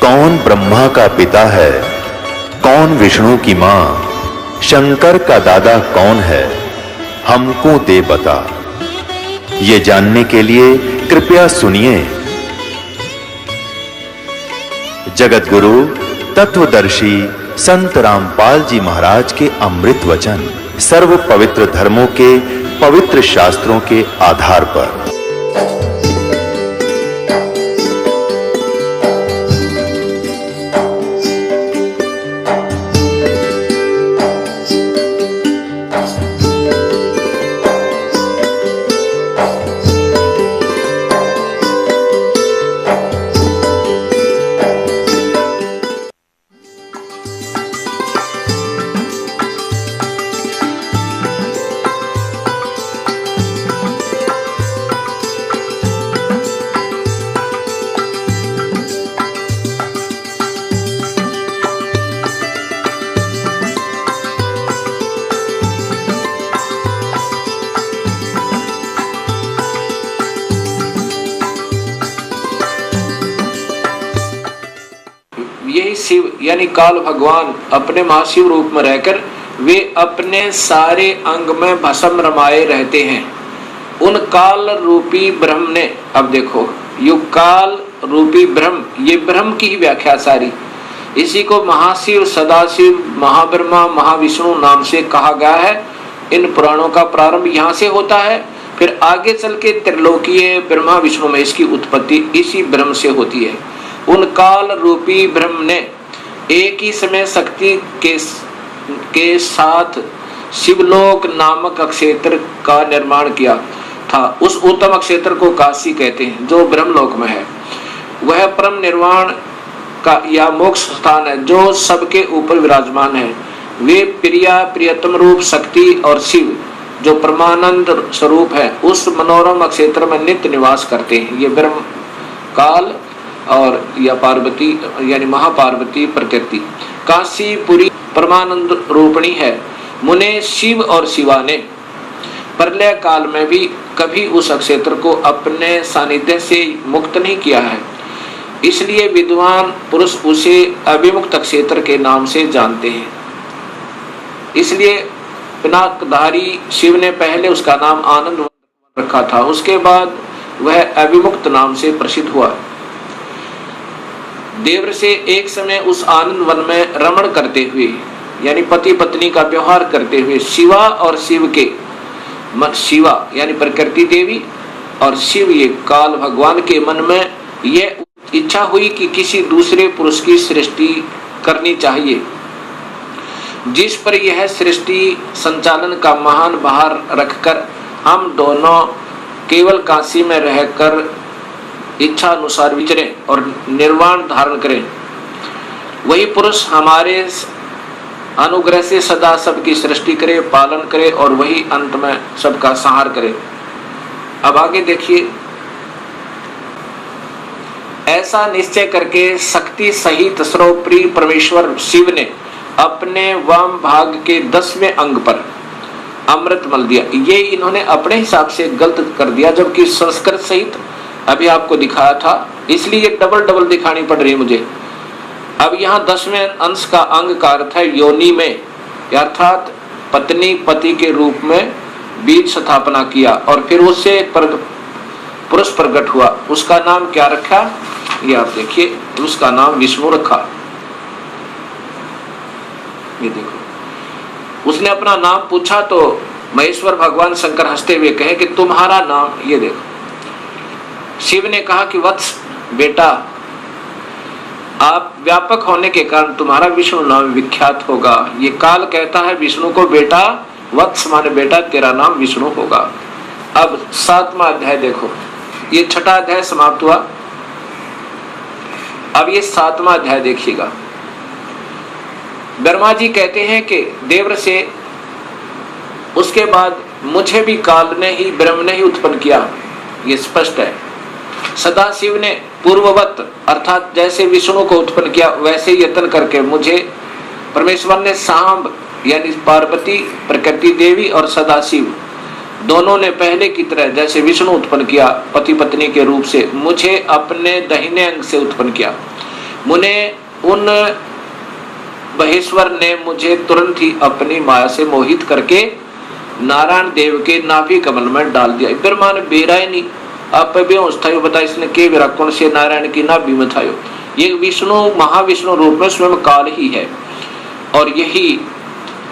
कौन ब्रह्मा का पिता है, कौन विष्णु की मां, शंकर का दादा कौन है, हमको दे बता। ये जानने के लिए कृपया सुनिए। जगत गुरु तत्वदर्शी संत रामपाल जी महाराज के अमृत वचन सर्व पवित्र धर्मों के पवित्र शास्त्रों के आधार पर। यही शिव यानी काल भगवान अपने महाशिव रूप में रहकर वे अपने सारे अंग में भस्म रमाए रहते हैं। उन काल रूपी ब्रह्म ने, अब देखो युग काल रूपी ब्रह्म, ये ब्रह्म की ही व्याख्या सारी, इसी को महाशिव, सदाशिव, महाब्रह्मा, महाविष्णु नाम से कहा गया है। इन पुराणों का प्रारंभ यहाँ से होता है, फिर आगे चल के त्रिलोकीय ब्रह्मा विष्णु में इसकी उत्पत्ति इसी ब्रह्म से होती है। उन काल रूपी ब्रह्म ने एक ही समय शक्ति के साथ शिवलोक नामक क्षेत्र का निर्माण किया था। उस उत्तम क्षेत्र को काशी कहते हैं, जो ब्रह्मलोक में है। वह परम निर्वाण का या मोक्ष स्थान है, जो सबके ऊपर विराजमान है। वे प्रिया प्रियतम रूप शक्ति और शिव जो परमानंद स्वरूप है, उस मनोरम क्षेत्र में नित्य निवास करते हैं। ये ब्रह्म काल और या पार्वती यानी महापार्वती प्रकृति काशीपुरी परमानंद रूपणी है। मुने शिव और शिवा ने प्रलय काल में भी कभी उस क्षेत्र को अपने सानिध्य से मुक्त नहीं किया है, इसलिए विद्वान पुरुष उसे अविमुक्त क्षेत्र के नाम से जानते हैं। इसलिए पिनाकधारी शिव ने पहले उसका नाम आनंद रखा था, उसके बाद वह अविमुक्त नाम से प्रसिद्ध हुआ। देवर से एक समय उस आनंद वन में रमण करते हुए यानी पति पत्नी का व्यवहार करते हुए शिवा और शिव के शिवा यानी प्रकृति देवी और शिव ये काल भगवान के मन में यह इच्छा हुई कि किसी दूसरे पुरुष की सृष्टि करनी चाहिए, जिस पर यह सृष्टि संचालन का महान भार रखकर हम दोनों केवल काशी में रहकर इच्छा अनुसार विचरें और निर्वाण धारण करें। वही पुरुष हमारे अनुग्रह से सदा सबकी सृष्टि करे, पालन करे और वही अंत में सबका संहार करे। अब आगे देखिए, ऐसा निश्चय करके शक्ति सहित सर्वप्रिय परमेश्वर शिव ने अपने वाम भाग के 10वें अंग पर अमृत मल दिया। ये इन्होंने अपने हिसाब से गलत कर दिया, जबकि संस्कृत सहित अभी आपको दिखाया था, इसलिए डबल डबल दिखानी पड़ रही मुझे। अब यहाँ 10वें अंश का अंग का अर्थ है योनि में, अर्थात पत्नी पति के रूप में बीज स्थापना किया और फिर उससे एक पुरुष प्रकट हुआ। उसका नाम क्या रखा, ये आप देखिए, उसका नाम विष्णु रखा। ये देखो, उसने अपना नाम पूछा तो महेश्वर भगवान शंकर हंसते हुए कहे कि तुम्हारा नाम, ये देखो, शिव ने कहा कि वत्स बेटा, आप व्यापक होने के कारण तुम्हारा विष्णु नाम विख्यात होगा। ये काल कहता है विष्णु को बेटा, वत्स माने बेटा, तेरा नाम विष्णु होगा। अब 7वां अध्याय देखो, ये 6ठा अध्याय समाप्त हुआ। अब ये 7वां अध्याय देखिएगा। ब्रह्मा जी कहते हैं कि देवर से उसके बाद मुझे भी काल ने ही ब्रह्म ने ही उत्पन्न किया, ये स्पष्ट है। सदाशिव ने पूर्ववत अर्थात जैसे विष्णु को उत्पन्न किया वैसे यत्न करके मुझे परमेश्वर ने सांब यानी पार्वती, प्रकृति देवी और सदाशिव दोनों ने पहले की तरह जैसे विष्णु उत्पन्न किया पति पत्नी के रूप से, मुझे अपने दाहिने अंग से उत्पन्न किया। मुने उन महेश्वर ने मुझे तुरंत ही अपनी माया से मोहित करके नारायण देव के नाभि कमल में डाल दिया। ब्रह्मा ने बेरा ही नहीं, आप बेहोश था बता इसने के विराकुण से नारायण की नाभि में था। ये विष्णु महाविष्णु रूप में स्वयं काल ही है और यही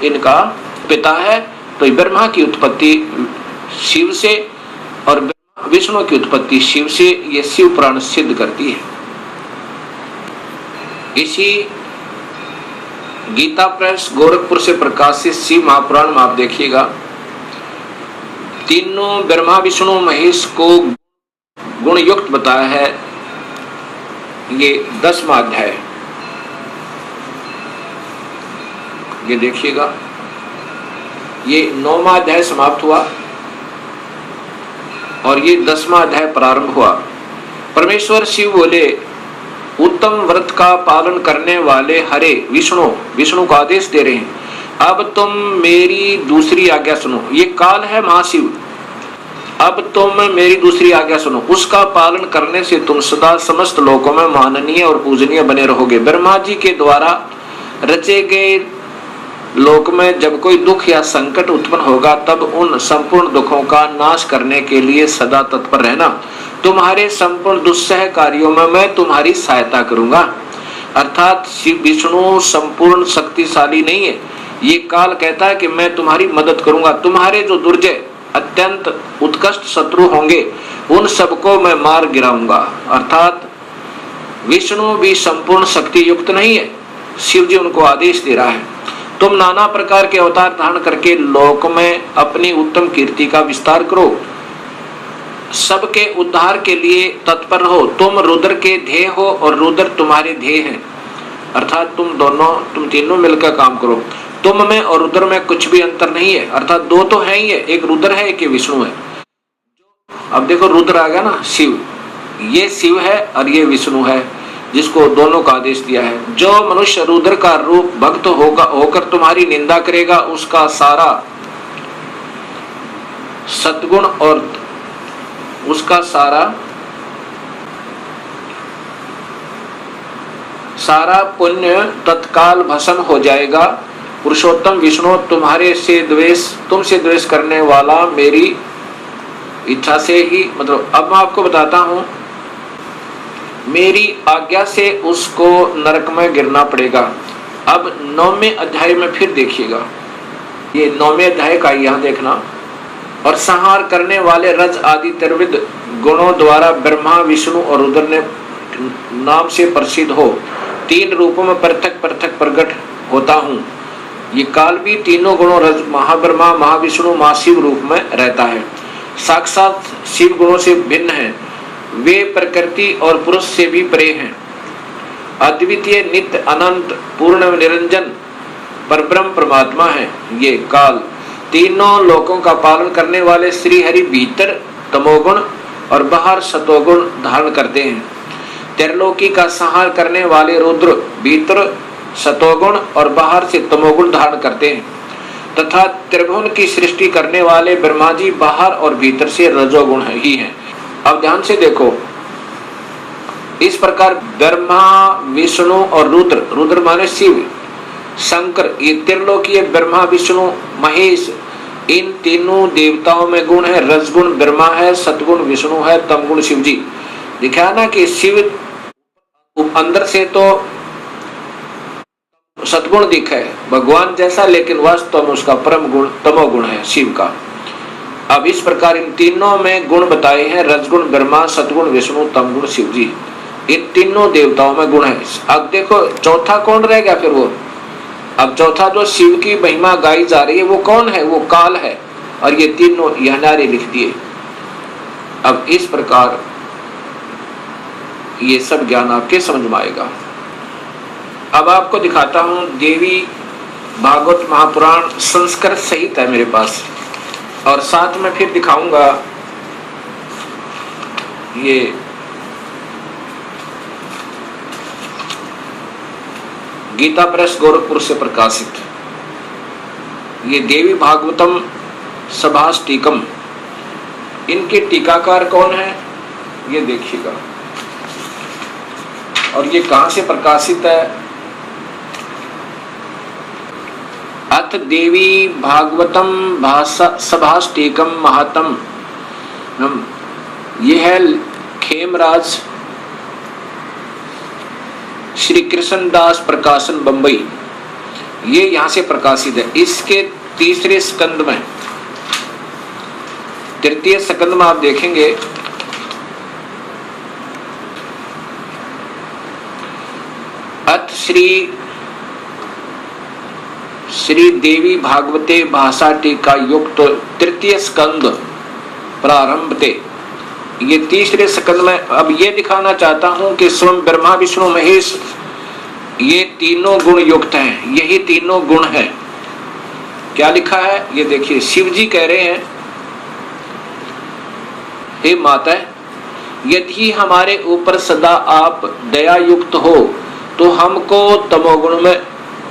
इनका पिता है। तो ब्रह्मा की उत्पत्ति शिव से और विष्णु की उत्पत्ति शिव से, ये शिव पुराण सिद्ध करती है। इसी गीता प्रेस गोरखपुर से प्रकाशित शिव महापुराण में आप देखिएगा, तीनों ब्रह्मा विष्णु महेश को गुण युक्त बताया है। ये 10वां अध्याय, ये देखिएगा, ये 9वां अध्याय समाप्त हुआ और ये 10वां अध्याय प्रारंभ हुआ। परमेश्वर शिव बोले, उत्तम व्रत का पालन करने वाले हरे विष्णु को आदेश दे रहे हैं, अब तुम मेरी दूसरी आज्ञा सुनो। ये काल है महाशिव, अब तुम मेरी दूसरी आज्ञा सुनो, उसका पालन करने से तुम सदा समस्त लोकों में माननीय और पूजनीय बने रहोगे। ब्रह्मा जी के द्वारा रचे गए लोक में जब कोई दुख या संकट उत्पन्न होगा तब उन संपूर्ण दुखों का नाश करने के लिए सदा तत्पर रहना। तुम्हारे संपूर्ण दुस्सह कार्यों में मैं तुम्हारी सहायता करूंगा। अर्थात शिव विष्णु संपूर्ण शक्तिशाली नहीं है, ये काल कहता है कि मैं तुम्हारी मदद करूंगा। तुम्हारे जो दुर्जय अत्यंत उत्कृष्ट शत्रु होंगे उन सबको मैं मार गिराऊंगा। अर्थात विष्णु भी संपूर्ण शक्ति युक्त नहीं है, शिव जी उनको आदेश दे रहा है, तुम नाना प्रकार के अवतार धारण करके लोक में अपनी उत्तम कीर्ति का विस्तार करो, सबके उद्धार के लिए तत्पर हो। तुम रुद्र के ध्येय हो और रुद्र तुम्हारे ध्येय हैं। अर्थात तुम तीनों मिलकर काम करो। तुम में और रुद्र में कुछ भी अंतर नहीं है, अर्थात दो तो है ही है, एक रुद्र है एक विष्णु है। अब देखो रुद्र आ गया ना, शिव, ये शिव है और ये विष्णु है जिसको दोनों का आदेश दिया है। जो मनुष्य रुद्र का रूप भक्त होकर तुम्हारी निंदा करेगा उसका सारा सद्गुण और उसका सारा पुण्य तत्काल भस्म हो जाएगा। पुरुषोत्तम विष्णु तुमसे द्वेष करने वाला मेरी इच्छा से ही, मतलब अब मैं आपको बताता हूं, मेरी आज्ञा से उसको नरक में गिरना पड़ेगा। अब 9वें अध्याय में फिर देखिएगा, ये 9वें अध्याय का यहाँ देखना। और संहार करने वाले रज आदि त्रिविध गुणों द्वारा ब्रह्मा विष्णु और रुद्र ने नाम से प्रसिद्ध हो 3 रूपों में पृथक पृथक प्रकट होता हूँ। ये काल भी तीनों गुणों रज महाब्रह्मा महाविष्णु महाशिव रूप में रहता है, साक्षात शिव गुणों से भिन्न है। वे प्रकृति और पुरुष से भी परे हैं, अद्वितीय नित्य अनंत पूर्ण निरंजन परब्रह्म परमात्मा है। ये काल तीनों लोकों का पालन करने वाले श्री हरि भीतर तमोगुण और बाहर सतोगुण धारण करते हैं। त्रिलोकी का संहार करने वाले रुद्र भीतर सतोगुण और बाहर से तमोगुण धारण करते हैं, तथा त्रिभुवन की सृष्टि करने वाले ब्रह्मा जी बाहर और भीतर से रजोगुण ही हैं। अब ध्यान से देखो, इस प्रकार ब्रह्मा विष्णु और रुद्र माने शिव, शंकर, ये त्रिलोकीय ब्रह्मा विष्णु महेश, इन तीनों देवताओं में गुण है। रजगुण ब्रह्मा है, सतगुण विष्णु है, तमगुण शिव जी। दिखा ना कि शिव अंदर से तो सतगुण दिखा है भगवान जैसा, लेकिन वास्तव में उसका परम गुण तमोगुण है शिव का। अब इस प्रकार इन तीनों में गुण बताए हैं, रजगुण ब्रह्मा, सतगुण विष्णु, तमगुण शिव जी। इन तीनों देवताओं में गुण है। अब देखो चौथा कौन रह गया फिर वो, अब चौथा जो शिव की महिमा गाई जा रही है वो कौन है, वो काल है। और ये तीनों यह नारे लिख दिए। अब इस प्रकार ये सब ज्ञान आपके समझ में आएगा। अब आपको दिखाता हूं, देवी भागवत महापुराण संस्कृत सहित है मेरे पास, और साथ में फिर दिखाऊंगा ये गीता प्रेस गोरखपुर से प्रकाशित ये देवी भागवतम सभास टीकम। इनके टीकाकार कौन है ये देखिएगा। और ये कहाँ से प्रकाशित है? अथ देवी भागवतम भाषा सभाष्टिकम महातम, ये है खेमराज श्री कृष्णदास प्रकाशन बंबई, ये यहां से प्रकाशित है। इसके तीसरे स्कंद में, तृतीय स्कंद में आप देखेंगे अथ श्री देवी भागवते भाषा टीका युक्त तृतीय स्कंद प्रारंभते, ये तीसरे स्कंद में अब ये दिखाना चाहता हूं कि स्वयं ब्रह्मा विष्णु महेश ये तीनों गुण युक्त हैं, यही तीनों गुण है। क्या लिखा है ये देखिए, शिव जी कह रहे हैं, हे माता, यदि हमारे ऊपर सदा आप दया युक्त हो तो हमको तमोगुण में,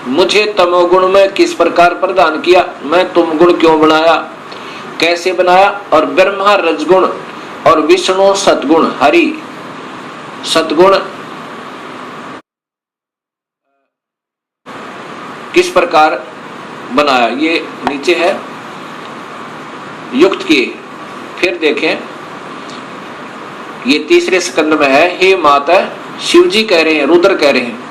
मुझे तमोगुण में किस प्रकार प्रदान किया, मैं तुम गुण क्यों बनाया, कैसे बनाया, और ब्रह्मा रजगुण और विष्णु सतगुण, हरि सतगुण किस प्रकार बनाया, ये नीचे है युक्त किए। फिर देखें ये तीसरे स्कंद में है, हे माता, शिव जी कह रहे हैं, रुद्र कह रहे हैं,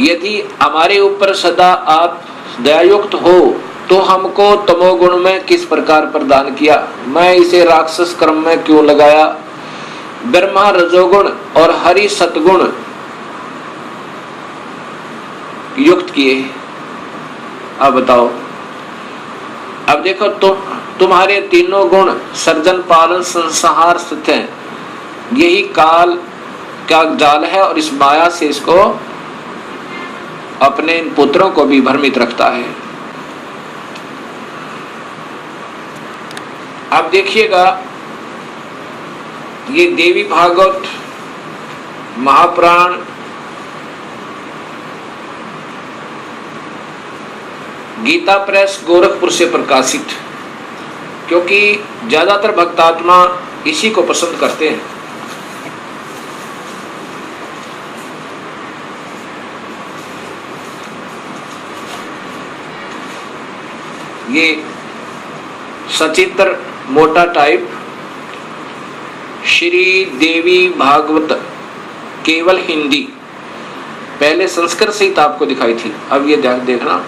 यदि हमारे ऊपर सदा आप दयायुक्त हो तो हमको तमोगुण में किस प्रकार प्रदान किया, मैं इसे राक्षस कर्म में क्यों लगाया, ब्रह्मा रजोगुण और हरि सतगुण युक्त किए। अब बताओ, अब देखो तुम्हारे तीनों गुण सर्जन पालन संहार स्थित हैं, यही काल का जाल है और इस माया से इसको अपने इन पुत्रों को भी भ्रमित रखता है। अब देखिएगा ये देवी भागवत महापुराण गीता प्रेस गोरखपुर से प्रकाशित, क्योंकि ज्यादातर भक्तात्मा इसी को पसंद करते हैं। ये सचित्र मोटा टाइप श्री देवी भागवत केवल हिंदी, पहले संस्कृत सहित आपको दिखाई थी, अब ये देखना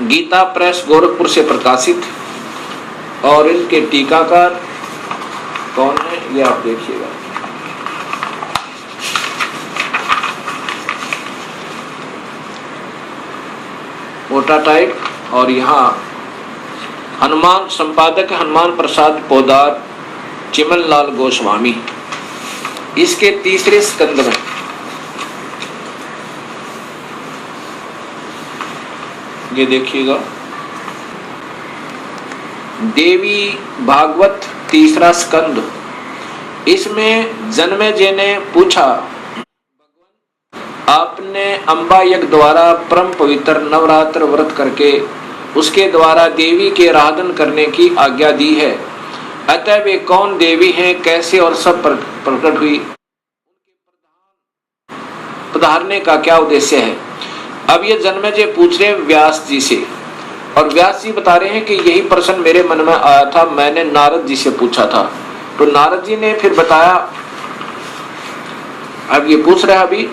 गीता प्रेस गोरखपुर से प्रकाशित, और इनके टीकाकार कौन है ये आप देखिएगा। मोटा टाइप, और यहाँ हनुमान संपादक हनुमान प्रसाद पोदार चिमन लाल गोस्वामी, इसके तीसरे स्कंद में ये देखिएगा देवी भागवत तीसरा स्कंद, इसमें जन्मेजय ने पूछा, आपने अंबा यज्ञ द्वारा परम पवित्र नवरात्र व्रत करके उसके द्वारा देवी के आराधन करने की आज्ञा दी है, अतः वे कौन देवी हैं, कैसे और सब प्रकट हुई, पधारने का क्या उद्देश्य है। अब ये जन्मेजय पूछ रहे व्यास जी से, और व्यास जी बता रहे हैं कि यही प्रश्न मेरे मन में आया था, मैंने नारद जी से पूछा था। तो नारद जी ने फिर बताया, अब ये पूछ रहा है अभी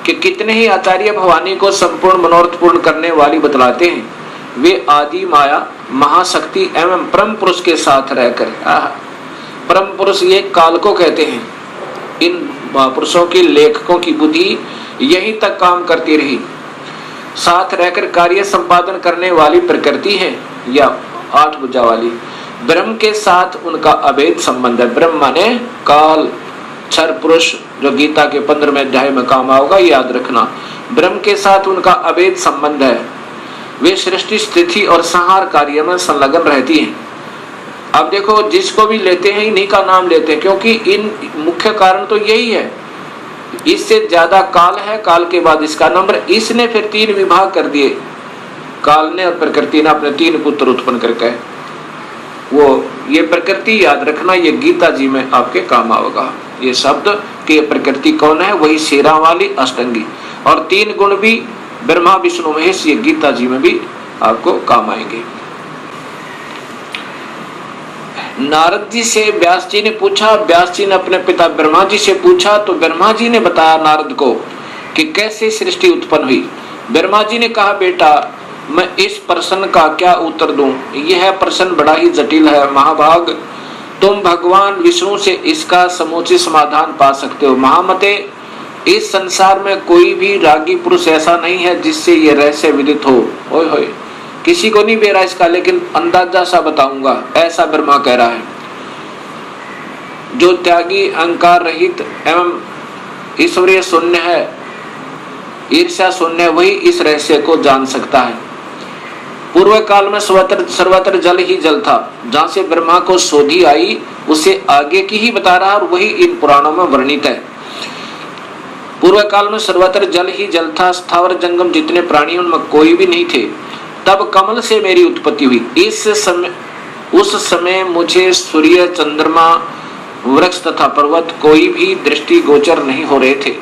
कि कितने ही आचार्य भवानी को संपूर्ण मनोरथ पूर्ण करने वाली बतलाते हैं, वे आदि माया महाशक्ति एवं परम पुरुष के साथ रहकर, परम पुरुष ये काल को कहते हैं, इन महापुरुषों की लेखकों की बुद्धि यहीं तक काम करती रही, साथ रहकर कार्य संपादन करने वाली प्रकृति है या 8 भुजा वाली, ब्रह्म के साथ उनका अभेद संबंध है। ब्रह्म माने काल, क्षर पुरुष, जो गीता के 15वें अध्याय में काम आओगा, याद रखना, ब्रह्म के साथ उनका अभेद संबंध है, वे सृष्टि स्थिति और संहार कार्य में संलग्न रहती हैं। अब देखो जिसको भी लेते हैं इन्हीं का नाम लेते हैं, क्योंकि इन मुख्य कारण तो यही है, इससे ज्यादा काल है, काल के बाद इसका नंबर, इसने फिर 3 विभाग कर दिए, काल ने और प्रकृति ने अपने 3 पुत्र उत्पन्न करके, वो ये प्रकृति याद रखना, ये गीता जी में आपके काम आएगा। ये शब्द कि प्रकृति कौन है, वही शेरा वाली अष्टंगी, और 3 गुण भी ब्रह्मा विष्णु महेश, ये गीता जी में भी आपको काम आएंगे। नारद जी से व्यास जी ने पूछा, व्यास जी ने अपने पिता ब्रह्मा जी से पूछा, तो ब्रह्मा जी ने बताया नारद को कि कैसे सृष्टि उत्पन्न हुई। ब्रह्मा जी ने कहा, बेटा मैं इस प्रश्न का क्या उत्तर दूं, यह प्रश्न बड़ा ही जटिल है महाभाग, तुम भगवान विष्णु से इसका समुचित समाधान पा सकते हो। महामते, इस संसार में कोई भी रागी पुरुष ऐसा नहीं है जिससे ये रहस्य विदित हो। ओए होए, किसी को नहीं बेरा इसका, लेकिन अंदाजा सा बताऊंगा, ऐसा ब्रह्मा कह रहा है। जो त्यागी, अहंकार रहित एवं ईश्वरीय शून्य है, ईर्ष्या शून्य, वही इस रहस्य को जान सकता है। पूर्व काल में सर्वत्र जल ही जल था। जहां से ब्रह्मा को शोधी आई उसे आगे की ही बता रहा, और वही इन पुराणों में वर्णित है। पूर्व काल में सर्वत्र जल ही जल था, स्थावर जंगम जितने प्राणी उनमें कोई भी नहीं थे। तब कमल से मेरी उत्पत्ति हुई। उस समय मुझे सूर्य, चंद्रमा, वृक्ष तथा पर्वत कोई भी दृष्टि गोचर नहीं हो रहे थे।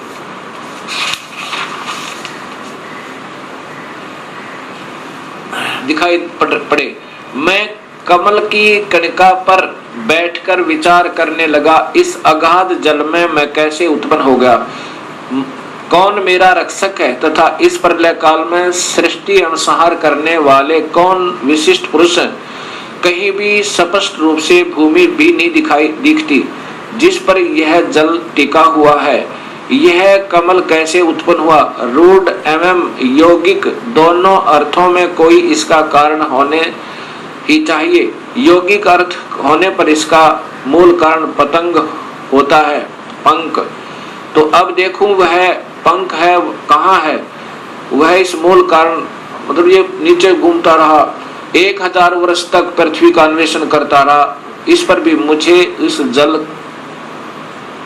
दिखाई पड़े। मैं कमल की कणिका पर बैठकर विचार करने लगा, इस अगाध जल में मैं कैसे उत्पन्न हो गया, कौन मेरा रक्षक है, तथा इस प्रलय काल में सृष्टि अनुसंहार करने वाले कौन विशिष्ट पुरुष हैं। कहीं भी स्पष्ट रूप से भूमि भी नहीं दिखती जिस पर यह जल टिका हुआ है। यह कमल कैसे उत्पन्न हुआ, रूढ़ एवं यौगिक दोनों अर्थों में कोई इसका कारण होने ही चाहिए। यौगिक अर्थ होने पर इसका मूल कारण पतंग होता है, पंख। तो अब देखूं वह पंख है कहाँ है, वह इस मूल कारण, मतलब ये नीचे घूमता रहा, 1000 वर्ष तक पृथ्वी का अन्वेषण करता रहा, इस पर भी मुझे इस जल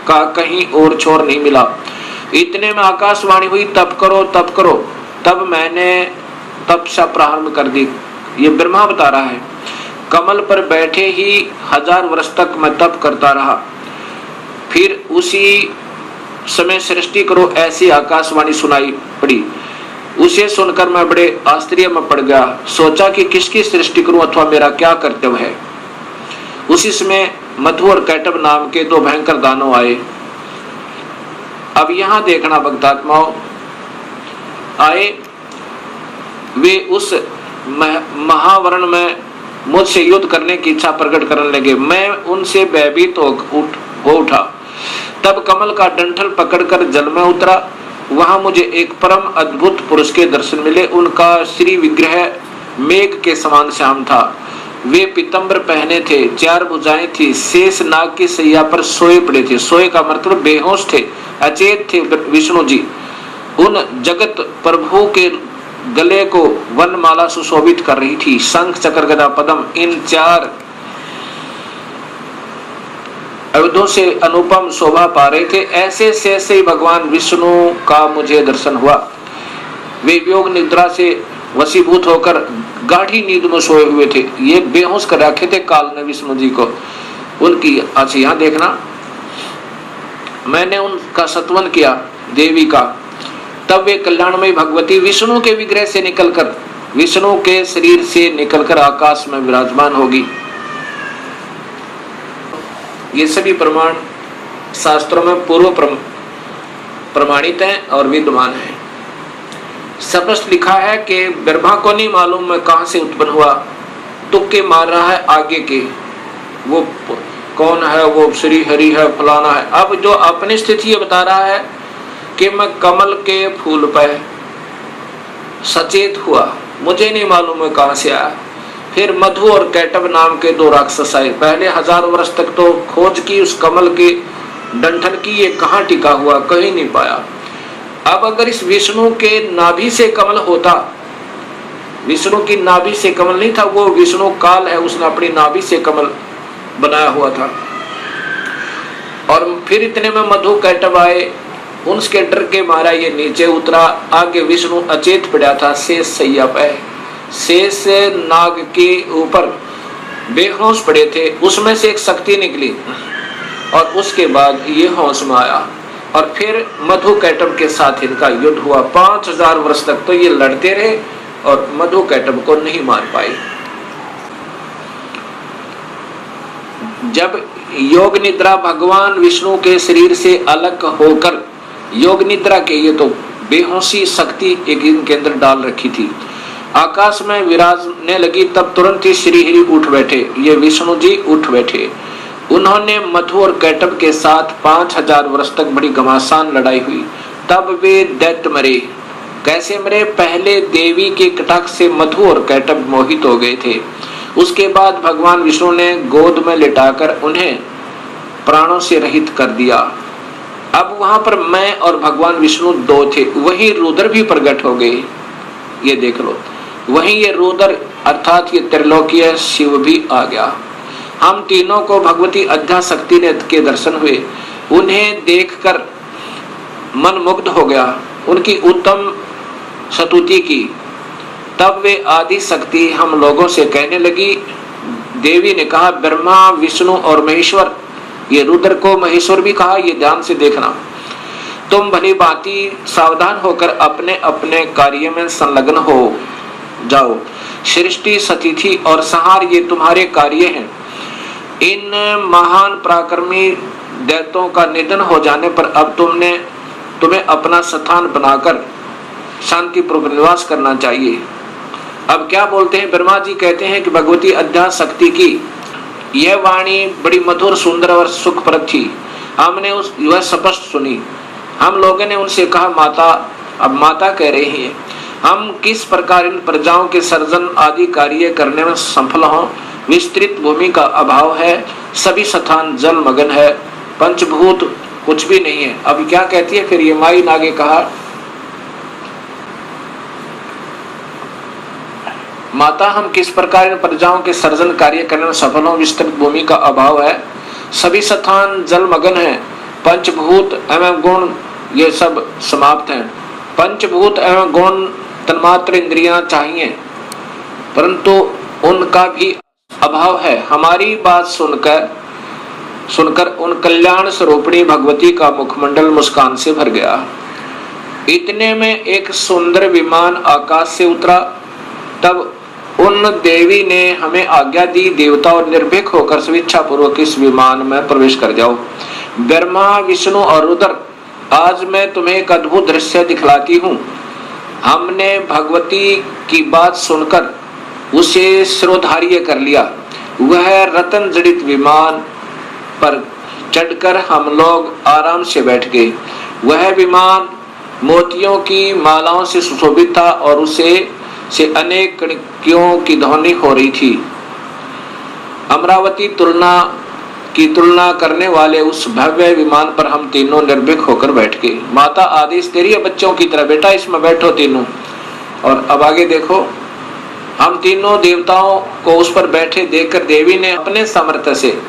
का कहीं और छोर नहीं मिला। इतने में आकाशवाणी हुई, तप करो तप करो। तब मैंने तपस्या प्रारंभ कर दी। ये ब्रह्मा बता रहा है। कमल पर बैठे ही 1000 वर्ष तक मैं तप करता रहा। फिर उसी समय सृष्टि करो, ऐसी आकाशवाणी सुनाई पड़ी। उसे सुनकर मैं बड़े आश्चर्य में पड़ गया। सोचा कि किसकी सृष्टि करूं अथवा मेरा क्या कर्तव्य है। उसी समय मधु और कैटब नाम के 2 भयंकर दानव आए। अब यहां देखना भक्तात्माओं, आए वे उस महावरण में मुझसे युद्ध करने की इच्छा प्रकट करने लगे। मैं उनसे भयभीत हो उठा। तब कमल का डंठल पकड़कर जल में उतरा। वहां मुझे एक परम अद्भुत पुरुष के दर्शन मिले। उनका श्री विग्रह मेघ के समान श्याम था। वे पीतंबर पहने थे, 4 भुजाएं थी, शेष नाग की सैया पर सोए पड़े थे। सोए का मतलब बेहोश थे, अचेत थे विष्णु जी। उन जगत प्रभु के गले को वनमाला सुशोभित कर रही थी। शंख, चक्र, गदा, पद्म, इन 4 आयुधों से अनुपम शोभा पा रहे थे। ऐसे से भगवान विष्णु का मुझे दर्शन हुआ। वे योग निद्रा से वशीभूत होकर गाढ़ी नींद में सोए हुए थे। ये बेहोश कर रखे थे काल ने विष्णु जी को। उनकी अच्छा यहाँ देखना, मैंने उनका सत्वन किया देवी का। तब वे कल्याणमयी भगवती विष्णु के विग्रह से निकलकर, विष्णु के शरीर से निकलकर आकाश में विराजमान होगी। ये सभी प्रमाण शास्त्रों में पूर्व प्रमाणित हैं और विद्यमान हैं। स्पष्ट लिखा है कि ब्रह्मा को नहीं मालूम मैं कहां से उत्पन्न हुआ, तुक्के मार रहा है आगे के, वो कौन है, वो श्री हरि है, फलाना है। अब जो अपनी स्थिति बता रहा है कि मैं कमल के फूल पर सचेत हुआ, मुझे नहीं मालूम मैं कहां से आया। फिर मधु और कैटब नाम के 2 राक्षस आए। पहले 1000 वर्ष तक तो खोज की उस कमल के डंठल की, ये कहाँ टिका हुआ, कहीं नहीं पाया। अब अगर इस विष्णु के नाभि से कमल होता, विष्णु की नाभि से कमल नहीं था, वो विष्णु काल है, उसने अपनी नाभि से कमल बनाया हुआ था। और फिर इतने में मधु कैटब आए, उनके डर के मारा ये नीचे उतरा। आगे विष्णु अचेत पड़ा था शेष सैया पे। शेष नाग के ऊपर बेहोश पड़े थे, उसमें से एक शक्ति निकली और उसके बाद ये होश में आया और फिर मधु कैटभ के साथ इनका युद्ध हुआ। 5000 वर्ष तक तो ये लड़ते रहे और मधु कैटभ को नहीं मार पाए। जब योग निद्रा भगवान विष्णु के शरीर से अलग होकर योग निद्रा के, ये तो बेहोशी शक्ति एक इनके अंदर डाल रखी थी, आकाश में विराजने लगी, तब तुरंत ही श्री हरि उठ बैठे, ये विष्णु जी उठ बैठे। उन्होंने मधु और कैटभ के साथ 5000 वर्ष तक बड़ी घमासान लड़ाई हुई। तब वे दैत्य मरे। कैसे मरे? पहले देवी के कटाक्ष से मधु और कैटभ मोहित हो गए थे। उसके बाद भगवान विष्णु ने गोद में लिटाकर उन्हें प्राणों से रहित कर दिया। अब वहां पर मैं और भगवान विष्णु दो थे, वही रुद्र भी प्रकट हो गए। ये देख लो, वहीं ये रुद्र अर्थात ये त्रिलोकीय शिव भी आ गया। हम तीनों को भगवती अध्याशक्ति ने के दर्शन हुए। उन्हें देखकर मन मुग्ध हो गया, उनकी उत्तम स्तुति की। तब वे आदि शक्ति हम लोगों से कहने लगी। देवी ने कहा, ब्रह्मा विष्णु और महेश्वर, ये रुद्र को महेश्वर भी कहा, ये ध्यान से देखना। तुम भली भांति सावधान होकर अपने अपने कार्य में संलग्न हो जाओ। सृष्टि, स्थिति और संहार ये तुम्हारे कार्य हैं। इन महान पराक्रमी दैत्यों का निधन हो जाने पर अब तुम्हें अपना स्थान बनाकर शांतिपूर्वक निवास करना चाहिए। अब क्या बोलते हैं? ब्रह्मा जी कहते हैं कि भगवती अध्याशक्ति की यह वाणी बड़ी मधुर, सुंदर और सुखप्रद थी। हमने वह स्पष्ट सुनी। हम लोगों ने उनसे कहा, माता, अब माता कह रही हैं, हम किस प्रकार इन प्रजाओं के सर्जन आदि कार्य करने में सफल हों। विस्तृत भूमि का अभाव है, सभी स्थान जल मगन है, पंचभूत कुछ भी नहीं है। अब क्या कहती है फिर ये माई ने आगे कहा, माता, हम किस प्रकार इन प्रजाओं के सर्जन कार्य करने में सफल हों। विस्तृत भूमि का अभाव है, सभी स्थान जल मगन है, पंचभूत एवं गुण ये सब समाप्त हैं। पंचभूत एवं गुण तन्मात्र इंद्रियां चाहिए, परंतु उनका भी अभाव है। हमारी बात सुनकर उन कल्याण स्वरूपिणी भगवती का मुखमंडल मुस्कान से भर गया। इतने में एक सुंदर विमान आकाश से उतरा। तब उन देवी ने हमें आज्ञा दी, देवता और निर्भीक होकर स्वेच्छा पूर्वक इस विमान में प्रवेश कर जाओ। ब्रह्मा विष्णु और रुद्र, आज मैं तुम्हें एक अद्भुत दृश्य दिखलाती हूँ। हमने भगवती की बात सुनकर उसे शिरोधार्य कर लिया। वह रतन जड़ित विमान पर चढ़कर हम लोग आराम से बैठ गए। वह विमान मोतियों की मालाओं से सुशोभित था और उसे से अनेक कणियों की ध्वनि हो रही थी। अमरावती की तुलना करने वाले उस भव्य विमान पर हम तीनों निर्भीक होकर बैठ गए। माता, आदेश तेरी है बच्चों की तरह, बेटा इसमें बैठो तीनों। और अब आगे देखो, हम तीनों देवताओं को उस पर बैठे देखकर देवी ने अपने सामर्थ्य से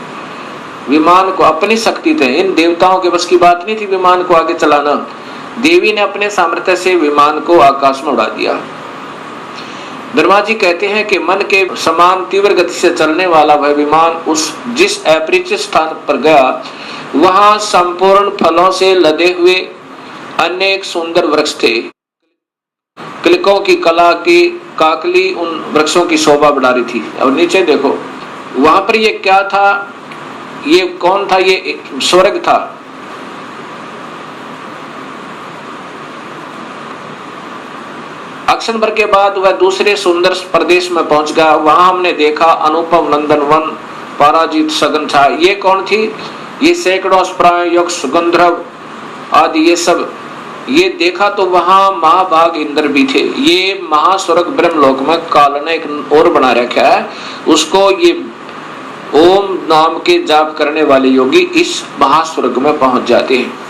विमान को, अपनी शक्ति थे, इन देवताओं के बस की बात नहीं थी विमान को आगे चलाना, देवी ने अपने सामर्थ्य से विमान को आकाश में उड़ा दिया। ब्रह्मा जी कहते हैं कि मन के समान तीव्र गति से चलने वाला वह विमान जिस अपरिचित स्थान पर गया, वहां संपूर्ण फलों से लदे हुए अनेक सुंदर वृक्ष थे। किलकों की कला की काकली उन वृक्षों की शोभा बढ़ा रही थी। और नीचे देखो, वहां पर ये क्या था? ये कौन था? ये स्वर्ग था। अक्षण भर के बाद वह दूसरे सुंदर प्रदेश में पहुंच गया। वहां हमने देखा अनुपम नंदनवन, पराजित सघन छा। ये कौन थी? ये सैकड़ों प्राय यक्ष, गंधर्व आदि ये सब। ये देखा तो वहां महाभाग इंद्र भी थे। ये महास्वर्ग ब्रह्मलोक में काल ने एक और बना रखा है, उसको ये ओम नाम के जाप करने वाले योगी इस महास्वर्ग में पहुंच जाते हैं।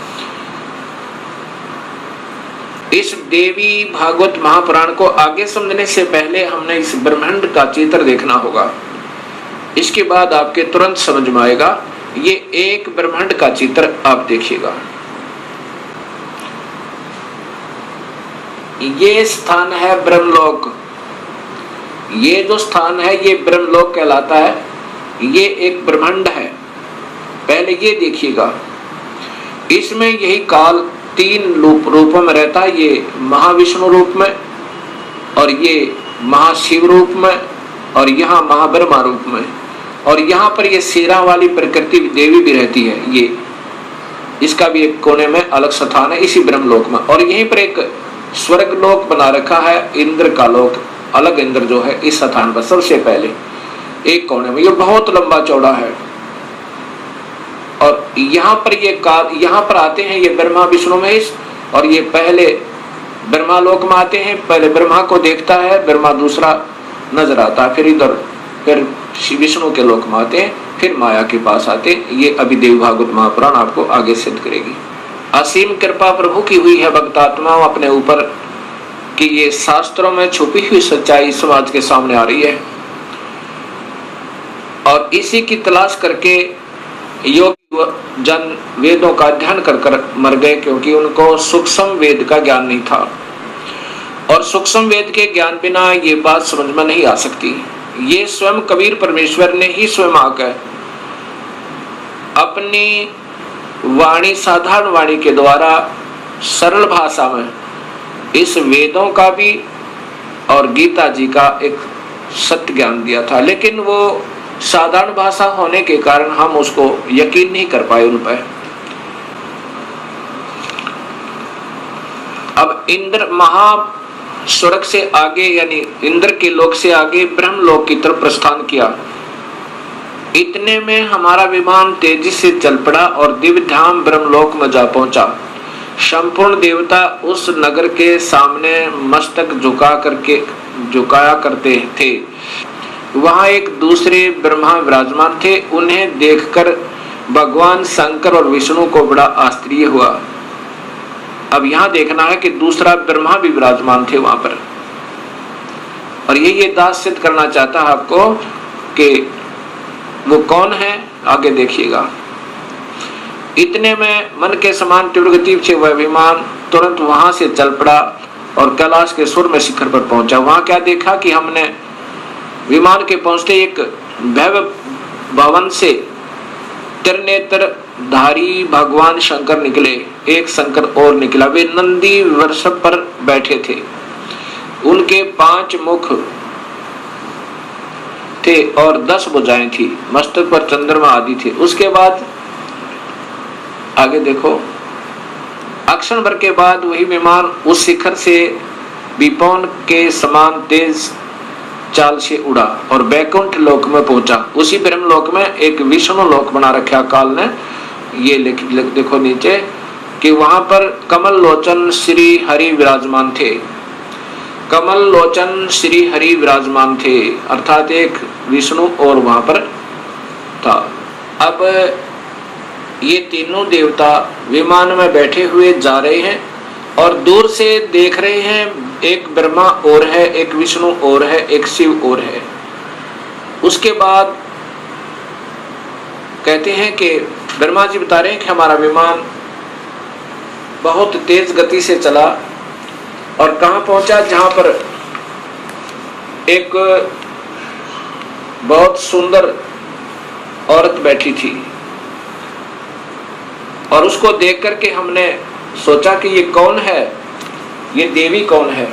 इस देवी भागवत महापुराण को आगे समझने से पहले हमने इस ब्रह्मांड का चित्र देखना होगा। इसके बाद आपके तुरंत समझ में आएगा। ये एक ब्रह्मांड का चित्र आप देखिएगा। ये स्थान है ब्रह्मलोक। ये जो स्थान है ये ब्रह्मलोक कहलाता है। ये एक ब्रह्मांड है, पहले ये देखिएगा। इसमें यही काल 3 रूपों में रहता है, ये महाविष्णु रूप में, और ये महाशिव रूप में, और यहाँ महाब्रह्मा रूप में, और यहाँ पर ये शेरा वाली प्रकृति देवी भी रहती है। ये इसका भी एक कोने में अलग स्थान है इसी ब्रह्मलोक में। और यहीं पर एक स्वर्ग लोक बना रखा है, इंद्र का लोक, अलग इंद्र जो है इस स्थान पर सबसे पहले एक कोने में। ये बहुत लंबा चौड़ा है। और यहाँ पर ये काल, यहाँ पर आते हैं ये ब्रह्मा विष्णु महेश, और ये पहले ब्रह्मा लोक में आते हैं। पहले ब्रह्मा को देखता है, ब्रह्मा दूसरा नजर आता है, फिर इधर फिर विष्णु के लोक में आते हैं, फिर माया के पास आते हैं। ये अभी देव भागवत महापुराण आपको आगे सिद्ध करेगी। असीम कृपा प्रभु की हुई है भक्तात्माओं अपने ऊपर कि ये शास्त्रों में छुपी हुई सच्चाई समाज के सामने आ रही है, और इसी की तलाश करके योगी जन वेदों का अध्ययन कर कर मर गए, क्योंकि उनको सूक्ष्म वेद का ज्ञान नहीं था। और सूक्ष्म वेद के ज्ञान बिना ये बात समझ में नहीं आ सकती। ये स्वयं कबीर परमेश्वर ने ही स्वयं आकर अपनी वाणी, साधारण वाणी के द्वारा सरल भाषा में इस वेदों का भी और गीता जी का एक सत्य ज्ञान दिया था। लेकिन वो साधारण भाषा होने के कारण हम उसको यकीन नहीं कर पाए उन पर। अब इंद्र महा स्वर्ग से आगे, यानी इंद्र के लोक से आगे ब्रह्म लोक की तरफ प्रस्थान किया। इतने में हमारा विमान तेजी से चल पड़ा और दिव्य धाम ब्रह्मलोक में जा पहुंचा। संपूर्ण देवता उस नगर के सामने मस्तक झुकाया करते थे। वहां एक दूसरे ब्रह्मा विराजमान थे। उन्हें देखकर भगवान शंकर और विष्णु को बड़ा आश्चर्य हुआ। अब यहाँ देखना है कि दूसरा ब्रह्मा भी विराजमान थे वहां पर, और ये दास सिद्ध करना चाहता है आपको कि वो कौन है, आगे देखिएगा। इतने में मन के समान तीव्र गति से वह विमान तुरंत वहां से चल पड़ा और कैलाश के सुर में शिखर पर पहुंचा। वहां क्या देखा कि हमने विमान के पहुंचते एक भव्य भवन से त्रिनेत्र धारी भगवान शंकर निकले। एक शंकर और निकला, वे नंदी वृषभ पर बैठे थे। उनके 5 मुख थे और 10 भुजाएं थी। मस्तक पर चंद्रमा आदि थे। उसके बाद आगे देखो, अक्षण भर के बाद वही विमान उस शिखर से विपौन के समान तेज चाल से उड़ा और बैकुंठ लोक में पहुंचा। उसी ब्रह्म लोक में एक विष्णु लोक बना रखा काल ने। ये देखो नीचे कि वहां पर कमल लोचन श्री हरि विराजमान थे। कमल लोचन श्री हरि विराजमान थे, अर्थात एक विष्णु और वहां पर था। अब ये तीनों देवता विमान में बैठे हुए जा रहे हैं और दूर से देख रहे हैं, एक ब्रह्मा और है, एक विष्णु और है, एक शिव और है। उसके बाद कहते हैं कि ब्रह्मा जी बता रहे हैं कि हमारा विमान बहुत तेज गति से चला और कहां पहुंचा, जहां पर एक बहुत सुंदर औरत बैठी थी। और उसको देख करके हमने सोचा कि ये कौन है, ये देवी कौन है।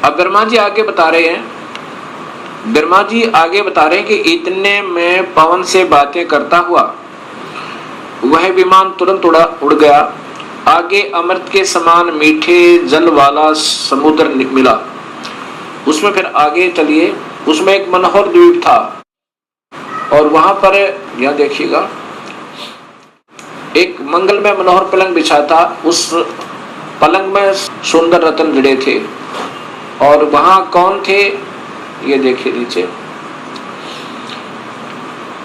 अब ब्रह्मा जी आगे बता रहे हैं, कि इतने में पवन से बातें करता हुआ वह विमान तुरंत उड़ गया। आगे अमृत के समान मीठे जल वाला समुद्र मिला। उसमें फिर आगे चलिए, उसमें एक मनोहर द्वीप था और वहां पर यह देखिएगा एक मंगलमय मनोहर पलंग बिछा था। उस पलंग में सुंदर रत्न जड़े थे। और वहां कौन थे, ये देखिए नीचे,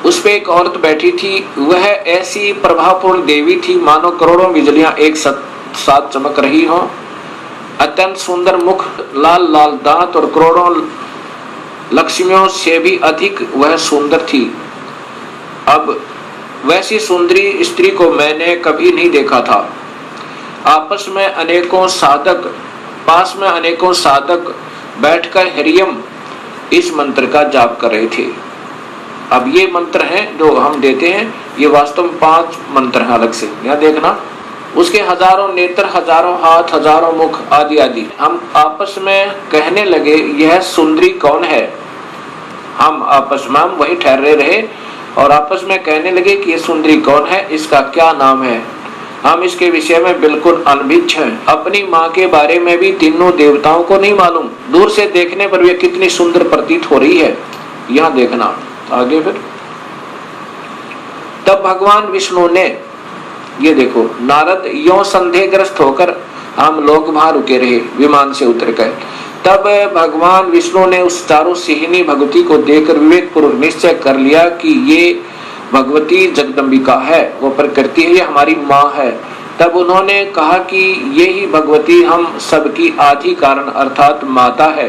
उस पे एक औरत बैठी थी। वह ऐसी प्रभावपूर्ण देवी थी मानो करोड़ों बिजलियां एक साथ चमक रही हो। अत्यंत सुंदर मुख, लाल लाल दांत और करोड़ों लक्ष्मियों से भी अधिक वह सुंदर थी। अब वैसी सुंदरी स्त्री को मैंने कभी नहीं देखा था। पास में अनेकों साधक बैठकर हरियम इस मंत्र का जाप कर रहे थे। अब ये मंत्र हैं जो हम देते हैं, ये वास्तव में 5 मंत्र हैं अलग से, यहाँ देखना। उसके हजारों नेत्र, हजारों हाथ, हजारों मुख आदि आदि। हम आपस में कहने लगे यह सुंदरी कौन है। हम आपस में हम वही ठहरे रहे और आपस में कहने लगे कि ये सुंदरी कौन है, इसका क्या नाम है। हम इसके विषय में बिल्कुल अनभिज्ञ हैं। अपनी माँ के बारे में भी तीनों देवताओं को नहीं मालूम। दूर से देखने पर वे कितनी सुंदर प्रतीत हो रही है, यहाँ देखना आगे। फिर तब भगवान विष्णु ने, ये देखो, नारद यों संदेहग्रस्त होकर, हम लोग वहां रुके रहे विमान से उतर कर। तब भगवान विष्णु ने उस चारों सिहिनी भगवती को देखकर विवेक पूर्वक निश्चय कर लिया कि ये भगवती जगदम्बिका है, वो प्रकृति है, ये हमारी माँ है। तब उन्होंने कहा कि ये ही भगवती हम सबकी आदि कारण अर्थात माता है।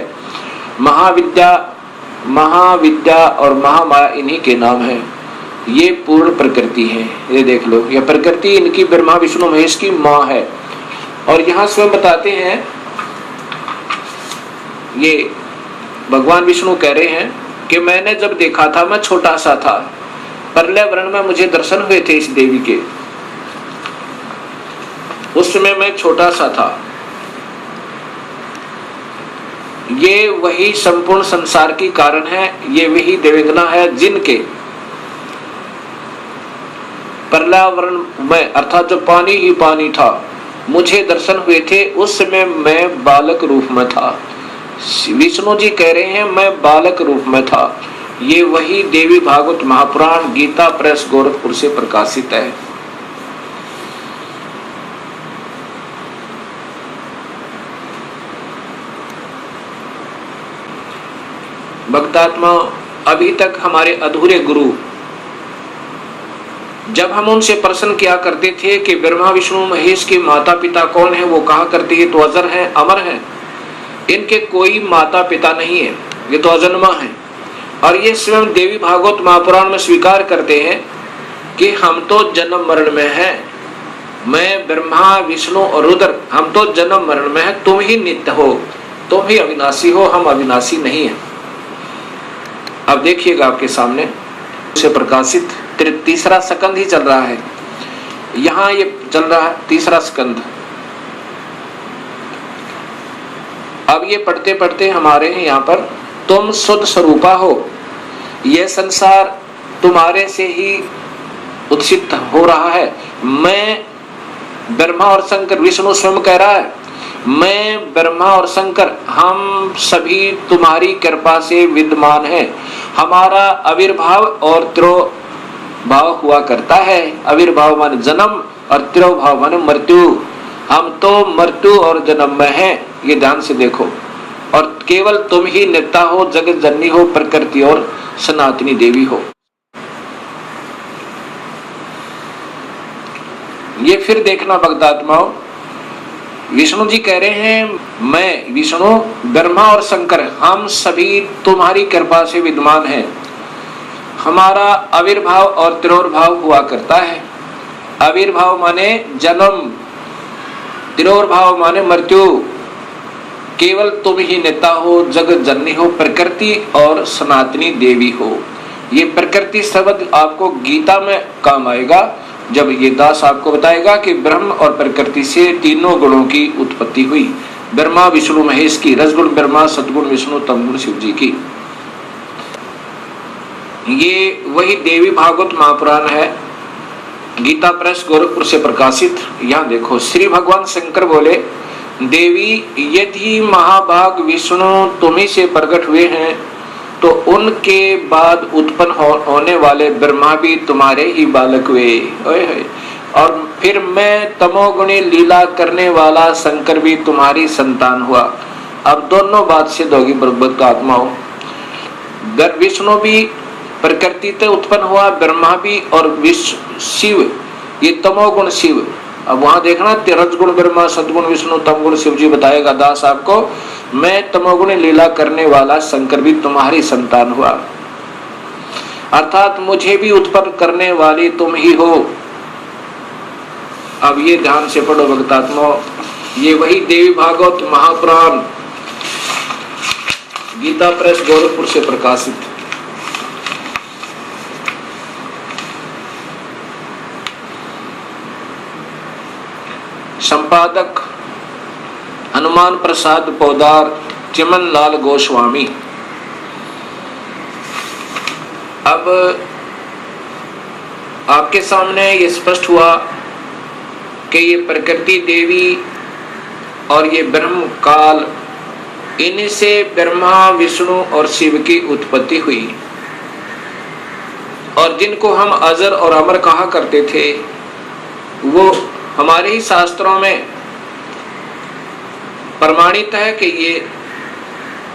महाविद्या और महामाया इन्हीं के नाम है। ये पूर्ण प्रकृति है। ये देख लो, ये प्रकृति इनकी ब्रह्मा विष्णु महेश की माँ है। और यहाँ स्वयं बताते हैं, ये भगवान विष्णु कह रहे हैं कि मैंने जब देखा था, मैं छोटा सा था, प्रलय वर्ण में मुझे दर्शन हुए थे इस देवी के। उस समय मैं छोटा सा था। ये वही संपूर्ण संसार की कारण है, ये वही देवंगना है जिनके पर्यावरण में अर्थात जो पानी ही पानी था मुझे दर्शन हुए थे। उस समय मैं बालक रूप में था। विष्णु जी कह रहे हैं मैं बालक रूप में था। ये वही देवी भागवत महापुराण गीता प्रेस गोरखपुर से प्रकाशित है। भक्तात्मा, अभी तक हमारे अधूरे गुरु, जब हम उनसे प्रश्न किया करते थे कि ब्रह्मा विष्णु महेश के माता पिता कौन है, वो कहा करते ये तो अजर है, अमर है, इनके कोई माता पिता नहीं है, ये तो अजन्मा है। और ये स्वयं देवी भागवत महापुराण में स्वीकार करते हैं कि हम तो जन्म मरण में हैं। मैं ब्रह्मा विष्णु और रुद्र, हम तो जन्म मरण में हैं, तुम ही नित्य हो, तुम ही अविनाशी हो, हम अविनाशी नहीं है। अब देखिएगा आपके सामने से प्रकाशित तीसरा स्कंद ही चल रहा है। यहाँ ये चल रहा है तीसरा स्कंद। अब ये पढ़ते पढ़ते हमारे यहाँ पर तुम शुद्ध स्वरूपा हो, यह संसार तुम्हारे से ही उत्सित हो रहा है। मैं ब्रह्मा और शंकर, विष्णु स्वयं कह रहा है, मैं ब्रह्मा और शंकर हम सभी तुम्हारी कृपा से विद्यमान हैं। हमारा आविर्भाव और तिरोभाव हुआ करता है। आविर्भाव माने जन्म और तिरोभाव माने मृत्यु। हम तो मृत्यु और जन्म में हैं, ये ध्यान से देखो। और केवल तुम ही नेता हो, जगत जननी हो, प्रकृति और सनातनी देवी हो। ये फिर देखना भक्तात्माओं, विष्णु जी कह रहे हैं मैं विष्णु ब्रह्मा और शंकर हम सभी तुम्हारी कृपा से विद्यमान हैं। हमारा आविर्भाव और तिरोभाव हुआ करता है। आविर्भाव माने जन्म, तिरोभाव माने मृत्यु। केवल तुम ही नेता हो, जगत जननी हो, प्रकृति और सनातनी देवी हो। ये प्रकृति शब्द आपको गीता में काम आएगा जब ये दास आपको बताएगा कि ब्रह्म और प्रकृति से तीनों गुणों की उत्पत्ति हुई। ब्रह्मा विष्णु महेश की, रजगुण ब्रह्मा, सदगुण विष्णु, तमगुण शिव जी की। ये वही देवी भागवत महापुराण है, गीता प्रेस गोरखपुर से प्रकाशित। यहाँ देखो, श्री भगवान शंकर बोले, देवी यदि महाभाग विष्णु तुम्ही से प्रकट हुए हैं तो उनके बाद उत्पन्न होने वाले ब्रह्मा भी तुम्हारे ही बालक हुए। और फिर मैं तमोगुणी लीला करने वाला शंकर भी तुम्हारी संतान हुआ। अब दोनों बात सिद्ध होगी बर्बत का आत्मा हो। विष्णु भी प्रकृति से उत्पन्न हुआ, ब्रह्मा भी, और शिव ये तमोगुण शिव। अब वहां देखना, रजगुण ब्रह्मा, सदगुण विष्णु, तमगुण शिव जी बताएगा दास आपको। मैं तमोगुण लीला करने वाला शंकर भी तुम्हारी संतान हुआ, अर्थात मुझे भी उत्पन्न करने वाली तुम ही हो। अब ये ध्यान से पढ़ो भक्तात्मा, ये वही देवी भागवत महापुराण गीता प्रेस गोरखपुर से प्रकाशित। संपादक हनुमान प्रसाद पोदार, चिमन लाल गोस्वामी। अब आपके सामने ये स्पष्ट हुआ कि ये प्रकृति देवी और ये ब्रह्म काल, इन्हीं से ब्रह्मा विष्णु और शिव की उत्पत्ति हुई। और जिनको हम अजर और अमर कहा करते थे, वो हमारे ही शास्त्रों में प्रमाणित है कि ये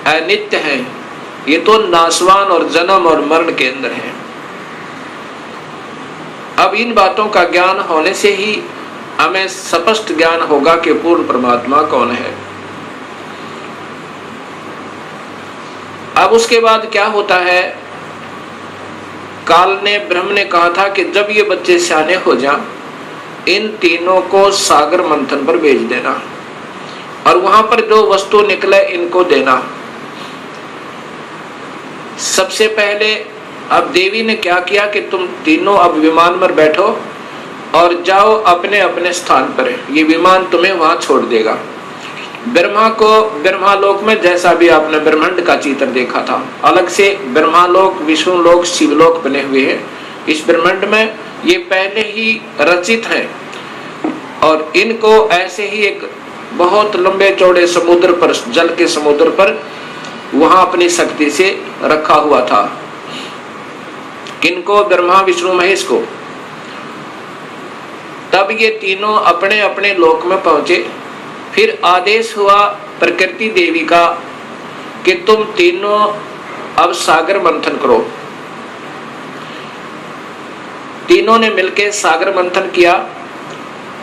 अनित्य है, ये तो नाशवान और जन्म और मरण के अंदर है। अब इन बातों का ज्ञान होने से ही हमें स्पष्ट ज्ञान होगा कि पूर्ण परमात्मा कौन है। अब उसके बाद क्या होता है, काल ने ब्रह्म ने कहा था कि जब ये बच्चे सियाने हो जाएं, इन तीनों को सागर मंथन पर भेज देना और वहां पर जो वस्तु निकले इनको देना। सबसे पहले अब देवी ने क्या किया कि तुम तीनों अब विमान में बैठो और जाओ अपने अपने स्थान पर, ये विमान तुम्हें वहां छोड़ देगा। ब्रह्मा को ब्रह्मालोक में, जैसा भी आपने ब्रह्मांड का चित्र देखा था, अलग से ब्रह्मालोक, विष्णुलोक, शिवलोक बने हुए हैं। इस ब्रह्मांड में ये पहले ही रचित है और इनको ऐसे ही एक बहुत लंबे चौड़े समुद्र पर, जल के समुद्र पर, वहां अपनी शक्ति से रखा हुआ था। किनको? ब्रह्मा विष्णु महेश को। तब ये तीनों अपने अपने लोक में पहुंचे। फिर आदेश हुआ प्रकृति देवी का कि तुम तीनों अब सागर मंथन करो। तीनों ने मिलकर सागर मंथन किया।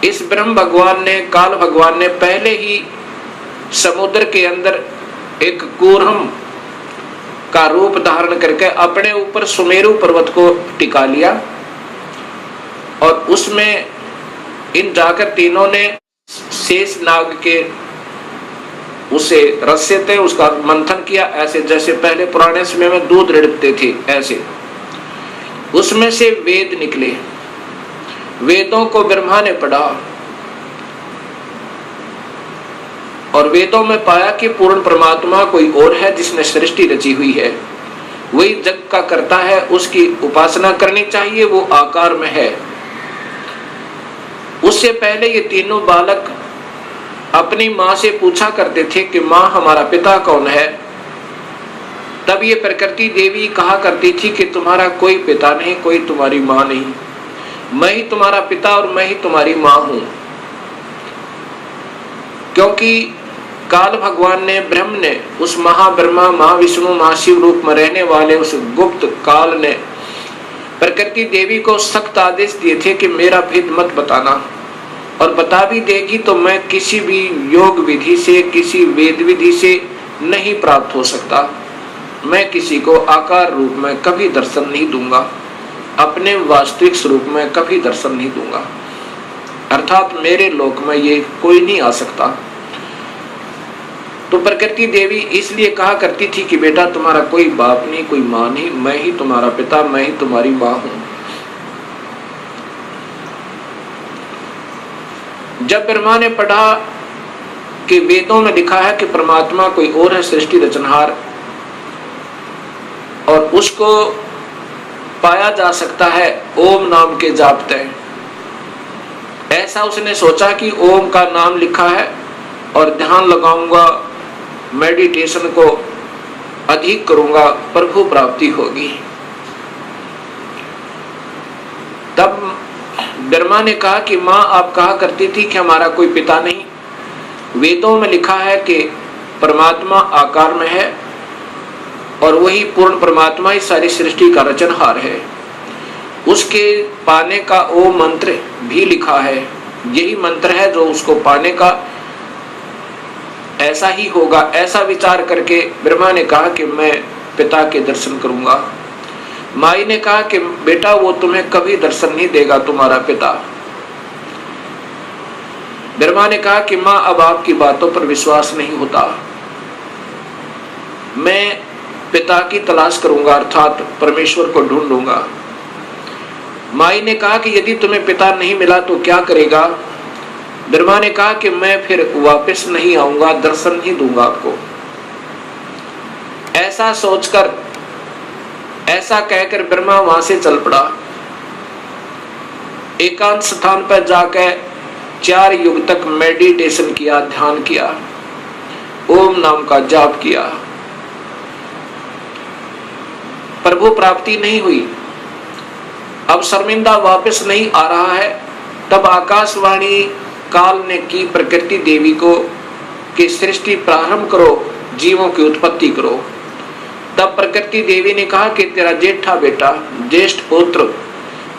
इस ब्रह्म भगवान ने, काल भगवान ने पहले ही समुद्र के अंदर एक कूर्म का रूप धारण करके अपने ऊपर सुमेरु पर्वत को टिका लिया और उसमें इन जाकर तीनों ने शेष नाग के उसे रस्से थे उसका मंथन किया, ऐसे जैसे पहले पुराने समय में दूध रिड़कते थे ऐसे। उसमें से वेद निकले। वेदों को ब्रह्मा ने पढ़ा और वेदों में पाया कि पूर्ण परमात्मा कोई और है जिसने सृष्टि रची हुई है, वही जग का करता है, उसकी उपासना करनी चाहिए, वो आकार में है। उससे पहले ये तीनों बालक अपनी माँ से पूछा करते थे कि माँ हमारा पिता कौन है। तब ये प्रकृति देवी कहा करती थी कि तुम्हारा कोई पिता नहीं, कोई तुम्हारी माँ नहीं, मैं ही तुम्हारा पिता और मैं ही तुम्हारी माँ हूं। क्योंकि काल भगवान ने, ब्रह्म ने, उस महाब्रह्मा, महाविष्णु, महाशिव रूप में रहने वाले उस गुप्त काल ने प्रकृति देवी को सख्त आदेश दिए थे कि मेरा भेद मत बताना, और बता भी देगी तो मैं किसी भी योग विधि से, किसी वेद विधि से नहीं प्राप्त हो सकता। मैं किसी को आकार रूप में कभी दर्शन नहीं दूंगा, अपने वास्तविक स्वरूप में कभी दर्शन नहीं दूंगा, अर्थात मेरे लोक में ये कोई नहीं आ सकता। तो प्रकृति देवी इसलिए कहा करती थी कि बेटा तुम्हारा कोई बाप नहीं, कोई माँ नहीं, मैं ही तुम्हारा पिता, मैं ही तुम्हारी माँ हूं। जब ब्रह्मा ने पढ़ा कि वेदों में लिखा है कि परमात्मा कोई और है, सृष्टि रचनहार, और उसको पाया जा सकता है ओम नाम के जापते, ऐसा उसने सोचा कि ओम का नाम लिखा है और ध्यान लगाऊंगा, मेडिटेशन को अधिक करूंगा, प्रभु प्राप्ति होगी। तब ब्रह्मा ने कहा कि माँ आप कहा करती थी कि हमारा कोई पिता नहीं, वेदों में लिखा है कि परमात्मा आकार में है और वही पूर्ण परमात्मा ही सारी सृष्टि का रचनहार है। उसके पाने का ओ मंत्र भी लिखा है, यही मंत्र है जो उसको पाने का ऐसा ही होगा। ऐसा विचार करके ब्रह्मा ने कहा कि मैं पिता के दर्शन करूंगा। माई ने कहा कि बेटा वो तुम्हें कभी दर्शन नहीं देगा तुम्हारा पिता। ब्रह्मा ने कहा कि माँ अब आपकी बातों पर विश्वास नहीं होता, मैं पिता की तलाश करूंगा, अर्थात परमेश्वर को ढूंढूंगा। माई ने कहा कि यदि तुम्हें पिता नहीं मिला तो क्या करेगा? ब्रह्मा ने कहा कि मैं फिर वापस नहीं आऊंगा, दर्शन नहीं दूंगा आपको। ऐसा सोचकर, ऐसा कहकर ब्रह्मा वहां से चल पड़ा। एकांत स्थान पर जाकर 4 युग तक मेडिटेशन किया, ध्यान किया, ओम नाम का जाप किया। प्रभु प्राप्ति नहीं हुई। अब शर्मिंदा वापस नहीं आ रहा है। तब आकाशवाणी काल ने की प्रकृति देवी को कि सृष्टि प्रारंभ करो, जीवों की उत्पत्ति करो। तब प्रकृति देवी ने कहा कि तेरा जेठा बेटा, ज्येष्ठ पुत्र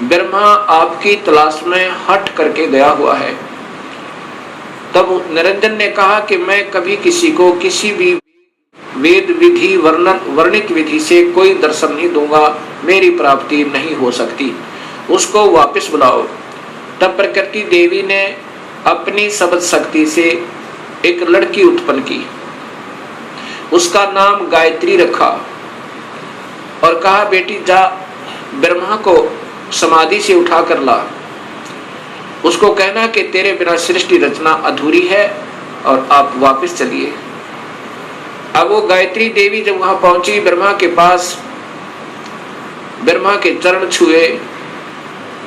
ब्रह्मा आपकी तलाश में हट करके गया हुआ है। तब निरंजन ने कहा कि मैं कभी किसी को किसी भी वेद विधि वर्णित विधि से कोई दर्शन नहीं दूंगा, मेरी प्राप्ति नहीं हो सकती, उसको वापस बुलाओ। तब प्रकृति देवी ने अपनी शब्द शक्ति से एक लड़की उत्पन्न की, उसका नाम गायत्री रखा और कहा बेटी जा ब्रह्मा को समाधि से उठा कर ला, उसको कहना कि तेरे बिना सृष्टि रचना अधूरी है और आप वापस चलिए। अब वो गायत्री देवी जब वहां पहुंची ब्रह्मा के पास, ब्रह्मा के चरण छुए,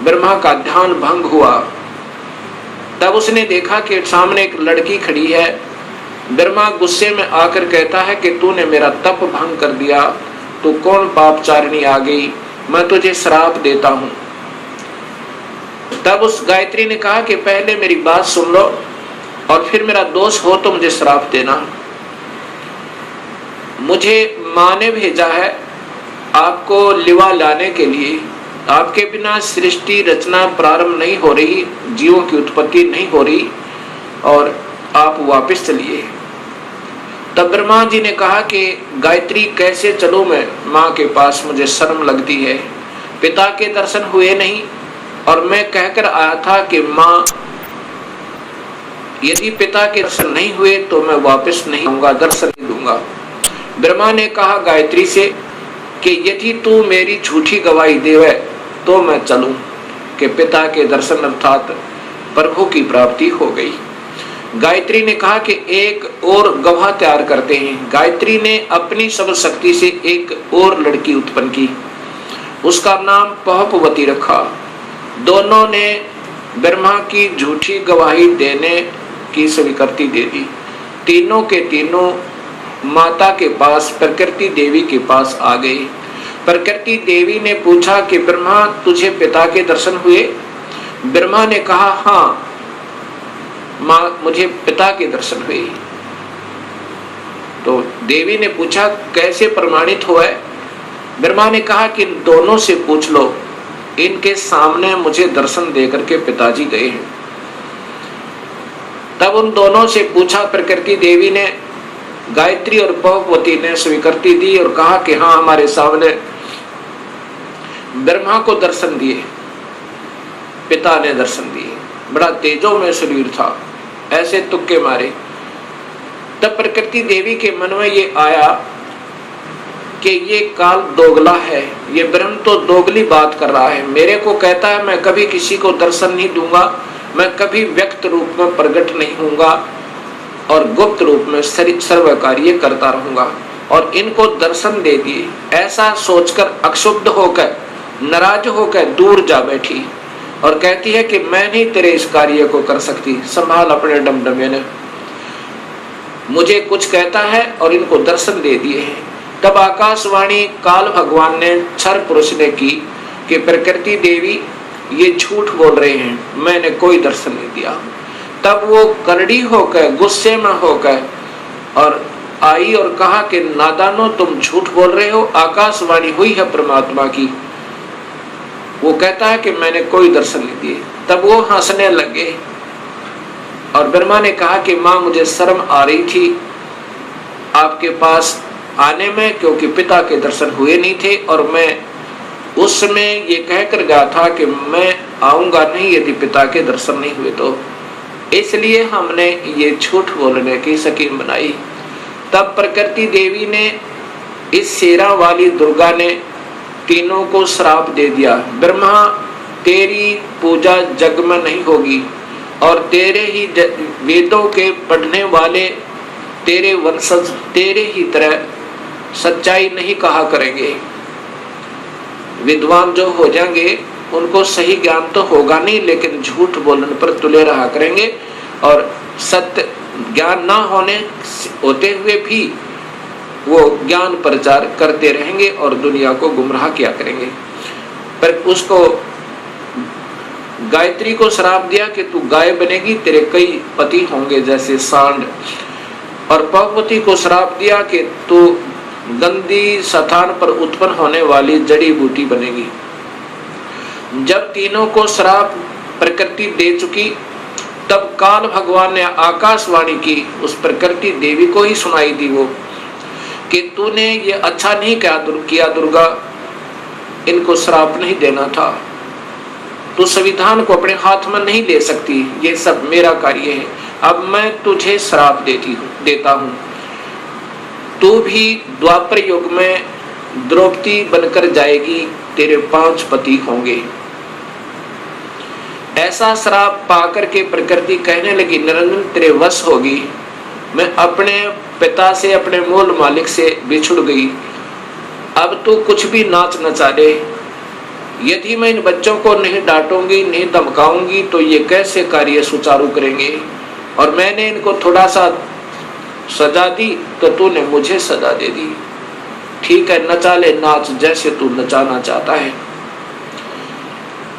ब्रह्मा का ध्यान भंग हुआ। तब उसने देखा कि सामने एक लड़की खड़ी है। ब्रह्मा गुस्से में आकर कहता है कि तूने मेरा तप भंग कर दिया, तू कौन पापचारिणी आ गई, मैं तुझे श्राप देता हूं। तब उस गायत्री ने कहा कि पहले मेरी बात सुन लो और फिर मेरा दोष हो तो मुझे श्राप देना। मुझे मां ने भेजा है आपको लिवा लाने के लिए, आपके बिना सृष्टि रचना प्रारंभ नहीं हो रही, जीवों की उत्पत्ति नहीं हो रही और आप वापस चलिए। तब ब्रह्मा जी ने कहा कि गायत्री कैसे चलूं मैं मां के पास, मुझे शर्म लगती है, पिता के दर्शन हुए नहीं और मैं कहकर आया था कि मां यदि पिता के दर्शन नहीं हुए तो मैं वापस नहीं आऊंगा, दर्शन नहीं दूंगा। ब्रह्मा ने कहा गायत्री से कि यदि तू मेरी झूठी गवाही देवे तो मैं चलूं कि पिता के दर्शन अर्थात प्रभु की प्राप्ति हो गई। गायत्री ने कहा कि एक और गवाह तैयार करते हैं। गायत्री ने अपनी शब्द शक्ति से एक और लड़की उत्पन्न की, उसका नाम पहपवती रखा। दोनों ने ब्रह्मा की झूठी गवाही देने की स्वीकृति दे दी। तीनों के तीनों माता के पास, प्रकृति देवी के पास आ गए। प्रकृति देवी ने पूछा कि ब्रह्मा तुझे पिता के दर्शन हुए? ब्रह्मा ने कहा हाँ मां, मुझे पिता के दर्शन हुए। तो देवी ने पूछा कैसे प्रमाणित हुआ है? ब्रह्मा ने कहा कि दोनों से पूछ लो, इनके सामने मुझे दर्शन देकर के पिताजी गए हैं। तब उन दोनों से पूछा, प्रकृति देवी ने, गायत्री और पहपवती ने स्वीकृति दी और कहा कि हाँ हमारे सामने ब्रह्मा को दर्शन दिए, पिता ने दर्शन दिए, बड़ा तेजो में शरीर था, ऐसे तुक्के मारे। तब प्रकृति देवी के मन में ये आया कि ये काल दोगला है, ये ब्रह्म तो दोगली बात कर रहा है। मेरे को कहता है मैं कभी किसी को दर्शन नहीं दूंगा, मैं कभी व्यक्त रूप में प्रकट नहीं होऊंगा और गुप्त रूप में सर्व कार्य करता रहूंगा, और इनको दर्शन दे दिए। ऐसा सोचकर अक्षुब्ध होकर, नाराज होकर दूर जा बैठी और कहती है कि मैं नहीं तेरे इस कार्य को कर सकती, संभाल अपने डमडमे ने। मुझे कुछ कहता है और इनको दर्शन दे दिए हैं। तब आकाशवाणी काल भगवान ने क्षर पुरुष ने की कि प्रकृति देवी ये झूठ बोल रहे हैं, मैंने कोई दर्शन नहीं दिया। तब वो करड़ी होकर, गुस्से में होकर और आई और कहा कि नादानो तुम झूठ बोल रहे हो, आकाशवाणी हुई है परमात्मा की, वो कहता है कि मैंने कोई दर्शन नहीं दिए। तब वो हंसने लगे और ब्रह्मा ने कहा कि माँ मुझे शर्म आ रही थी आपके पास आने में, क्योंकि पिता के दर्शन हुए नहीं थे और मैं उस समय ये कहकर गया था कि मैं आऊंगा नहीं यदि पिता के दर्शन नहीं हुए तो, इसलिए हमने ये झूठ बोलने की स्कीम बनाई। तब प्रकृति देवी ने इस शेरा वाली दुर्गा ने तीनों को श्राप दे दिया, ब्रह्मा तेरी पूजा जग में नहीं होगी और तेरे ही वेदों के पढ़ने वाले तेरे वंशज तेरे ही तरह सच्चाई नहीं कहा करेंगे। विद्वान जो हो जाएंगे उनको सही ज्ञान तो होगा नहीं, लेकिन झूठ बोलने पर तुले रहा करेंगे और सत्य ज्ञान ना होते हुए भी वो ज्ञान प्रचार करते रहेंगे और दुनिया को गुमराह किया करेंगे। पर उसको गायत्री को श्राप दिया कि तू गाय बनेगी, तेरे कई पति होंगे जैसे सांड, और पार्वती को श्राप दिया कि तू गंदी स्थान पर उत्पन्न होने वाली जड़ी बूटी बनेगी। जब तीनों को श्राप प्रकृति दे चुकी, तब काल भगवान ने आकाशवाणी की, उस प्रकृति देवी को ही सुनाई दी वो कि तूने ये अच्छा नहीं किया दुर्गा, इनको श्राप नहीं देना था, तू संविधान को अपने हाथ में नहीं ले सकती, ये सब मेरा कार्य है, अब मैं तुझे श्राप देता हूँ। तू भी द्वापर युग में द्रौपदी बनकर जाएगी, तेरे 5 पति होंगे। ऐसा श्राप पाकर के प्रकृति कहने लगी, निरंजन तेरे वश होगी, मैं अपने पिता से अपने मूल मालिक से बिछुड़ गई, अब तू कुछ भी नाच नचा दे, यदि मैं इन बच्चों को नहीं डांटूंगी नहीं धमकाऊंगी तो ये कैसे कार्य सुचारू करेंगे, और मैंने इनको थोड़ा सा सजा दी तो तूने मुझे सजा दे दी, ठीक है नचा ले नाच जैसे तू नचाना चाहता है।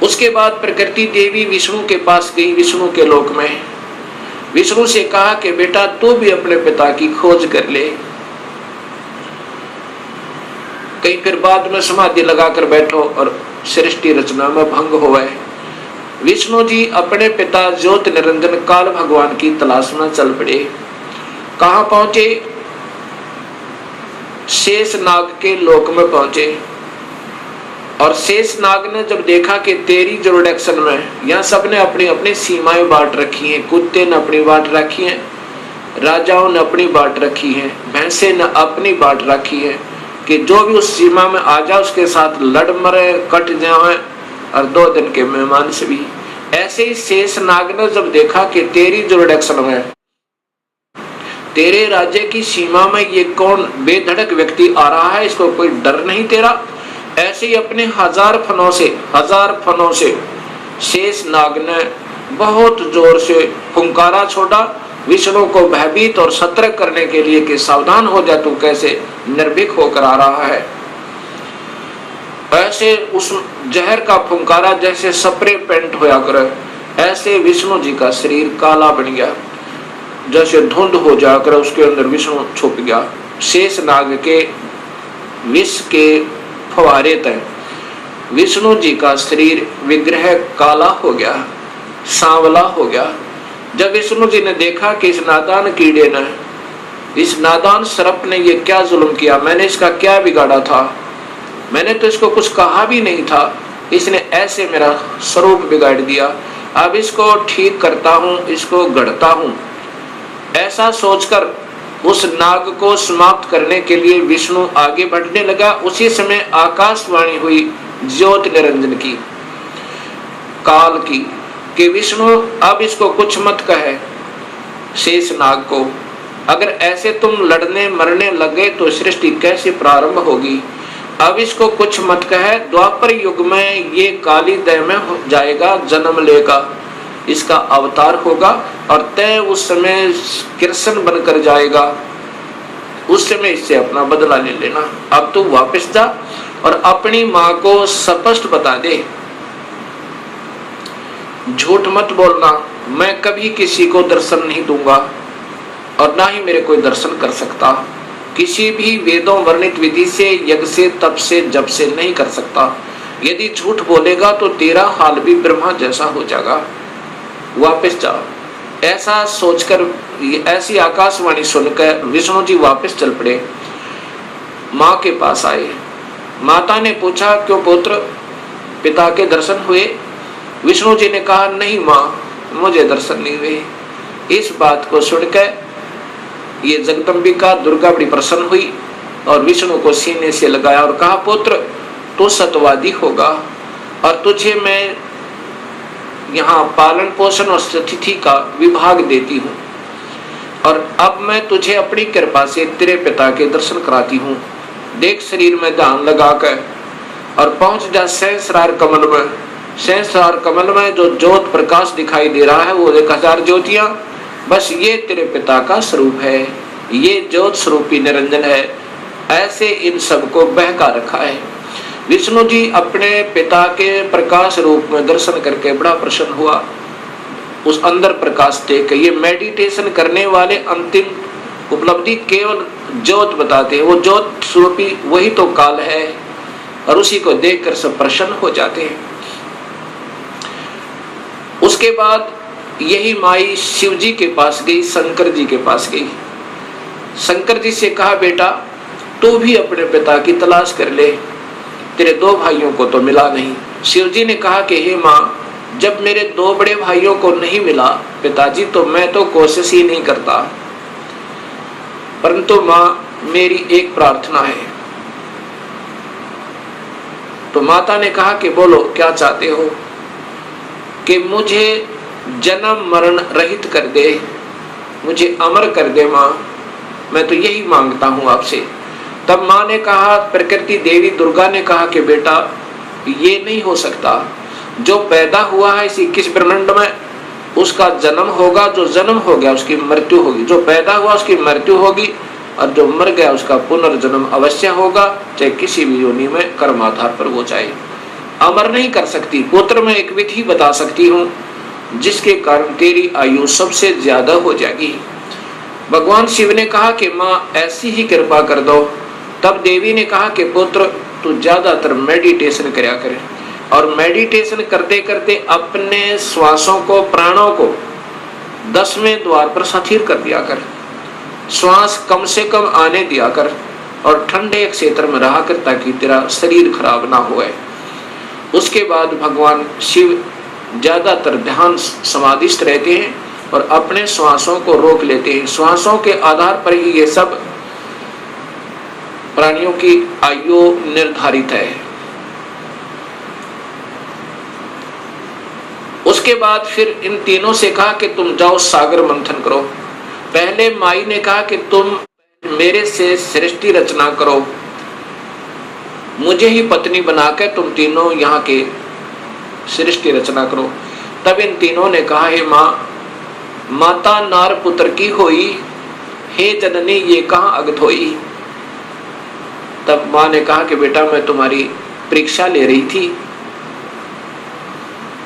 उसके बाद प्रकृति देवी विष्णु के पास गई, विष्णु के लोक में विष्णु से कहा कि बेटा तू भी अपने पिता की खोज कर ले, कहीं फिर बाद में समाधि लगाकर बैठो और सृष्टि रचना में भंग होवे। विष्णु जी अपने पिता ज्योति निरंजन काल भगवान की तलाश में चल पड़े। कहां पहुंचे? शेष नाग के लोक में पहुंचे, और शेष नाग ने जब देखा कि तेरी जुरिडिक्शन में यहाँ सबने अपनी अपनी सीमाएं बांट रखी हैं, कुत्ते ने अपनी बांट रखी है, राजाओं ने अपनी बांट रखी है, भैंसे ने अपनी बांट रखी है कि जो भी उस सीमा में आ जाए उसके साथ लड़ मरे कट जाए, और 2 दिन के मेहमान से भी। ऐसे ही शेष नाग ने जब देखा कि तेरी जुरिडिक्शन में तेरे राज्य की सीमा में ये कौन बेधड़क व्यक्ति आ रहा है, इसको कोई डर नहीं तेरा, ऐसे ही अपने 1000 फनों से शेष नाग ने बहुत जोर से फुंकारा छोड़ा विष्णु को भयभीत और सतर्क करने के लिए कि सावधान हो जा, तू कैसे निर्भीक होकर आ रहा है। ऐसे उस जहर का फुंकारा जैसे स्प्रे पेंट होया करे, ऐसे विष्णु जी का शरीर काला बन गया, जैसे धुंध हो जाकर उसके अंदर विष्णु छुप गया। शेष नाग के विष के फवारे तय विष्णु जी का शरीर विग्रह काला हो गया, सांवला हो गया। जब विष्णु जी ने देखा कि इस नादान कीड़े ने, इस नादान सर्प ने ये क्या जुल्म किया, मैंने इसका क्या बिगाड़ा था, मैंने तो इसको कुछ कहा भी नहीं था, इसने ऐसे मेरा स्वरूप बिगाड़ दिया, अब इसको ठीक करता हूँ, इसको गढ़ता हूँ। ऐसा सोचकर उस नाग को समाप्त करने के लिए विष्णु आगे बढ़ने लगा। उसी समय आकाशवाणी हुई ज्योति निरंजन की, काल की, कि विष्णु अब इसको कुछ मत कहे शेष नाग को, अगर ऐसे तुम लड़ने मरने लगे तो सृष्टि कैसे प्रारंभ होगी, अब इसको कुछ मत कहे, द्वापर युग में ये काली देह में हो जाएगा, जन्म लेगा, इसका अवतार होगा और तय उस समय कृष्ण बनकर जाएगा, उस समय इससे अपना बदला ले लेना। अब तू वापस जा और अपनी माँ को स्पष्ट बता दे, झूठ मत बोलना, मैं कभी किसी को दर्शन नहीं दूंगा और ना ही मेरे कोई दर्शन कर सकता, किसी भी वेदों वर्णित विधि से, यज्ञ से, तप से, जप से नहीं कर सकता। यदि झूठ बोलेगा तो तेरा हाल भी ब्रह्मा जैसा हो जाएगा, वापस जाओ। ऐसा सोचकर, ऐसी आकाशवाणी सुनकर विष्णु जी वापस चल पड़े, माँ के पास आए। माता ने पूछा, क्यों पुत्र, पिता के दर्शन हुए? विष्णु जी ने कहा, नहीं माँ, मुझे दर्शन नहीं हुए। इस बात को सुनकर ये जगदम्बिका दुर्गा बड़ी प्रसन्न हुई और विष्णु को सीने से लगाया और कहा, पुत्र तू सत्यवादी होगा और तुझे मैं यहाँ पालन पोषण और अतिथि का विभाग देती हूँ, और अब मैं तुझे अपनी कृपा से तेरे पिता के दर्शन कराती हूँ। देख शरीर में ध्यान लगाकर और पहुंच जा सहस्रार कमल में। सहस्रार कमल में जो ज्योत प्रकाश दिखाई दे रहा है वो 1000 ज्योतियां, बस ये तेरे पिता का स्वरूप है, ये ज्योत स्वरूपी निरंजन है। ऐसे इन सबको बहका रखा है। विष्णु जी अपने पिता के प्रकाश रूप में दर्शन करके बड़ा प्रसन्न हुआ। उस अंदर प्रकाश देख के, ये मेडिटेशन करने वाले अंतिम उपलब्धि केवल ज्योत बताते हैं। वो ज्योत स्वरूपी वही तो काल है, और उसी को देखकर सब प्रसन्न हो जाते हैं। उसके बाद यही माई शिव जी के पास गई, शंकर जी के पास गई। शंकर जी से कहा, बेटा तू भी अपने पिता की तलाश कर ले, तेरे 2 भाइयों को तो मिला नहीं। शिव जी ने कहा कि हे माँ, जब मेरे 2 बड़े भाइयों को नहीं मिला पिताजी, तो मैं तो कोशिश ही नहीं करता, परंतु माँ मेरी एक प्रार्थना है। तो माता ने कहा कि बोलो क्या चाहते हो? कि मुझे जन्म मरण रहित कर दे, मुझे अमर कर दे माँ, मैं तो यही मांगता हूँ आपसे। तब माँ ने कहा, प्रकृति देवी दुर्गा ने कहा कि बेटा ये नहीं हो सकता, जो पैदा हुआ है इस 21 ब्रह्मांड में उसका जन्म होगा, जो जन्म हो गया उसकी मृत्यु होगी, जो पैदा हुआ उसकी मृत्यु होगी, और जो मर गया उसका पुनर्जन्म अवश्य होगा, चाहे किसी भी योनि में कर्म आधार पर वो चाहे। अमर नहीं कर सकती। पुत्र में एक विधि बता सकती हूँ जिसके कारण तेरी आयु सबसे ज्यादा हो जाएगी। भगवान शिव ने कहा कि माँ ऐसी ही कृपा कर दो। तब देवी ने कहा कि पुत्र तू ज्यादातर मेडिटेशन करया करे, और मेडिटेशन करते करते अपने श्वासों को, प्राणों को 10वें द्वार पर स्थिर कर दिया कर, श्वास कम से कम आने दिया कर, और ठंडे क्षेत्र में रहा कर ताकि तेरा शरीर खराब ना होए। उसके बाद भगवान शिव ज्यादातर ध्यान समाधिस्थ रहते हैं और अपने श्वासों को रोक लेते हैं। श्वासों के आधार पर ही ये सब प्राणियों की आयु निर्धारित है। उसके बाद फिर इन तीनों से कहा कि तुम जाओ सागर मंथन करो। पहले माई ने कहा कि तुम मेरे से सृष्टि रचना करो, मुझे ही पत्नी बनाकर तुम तीनों यहाँ के सृष्टि रचना करो। तब इन तीनों ने कहा, हे माँ, माता नार पुत्र की होई, हे जननी ये कहाँ अगत होई। तब माँ ने कहा कि बेटा मैं तुम्हारी परीक्षा ले रही थी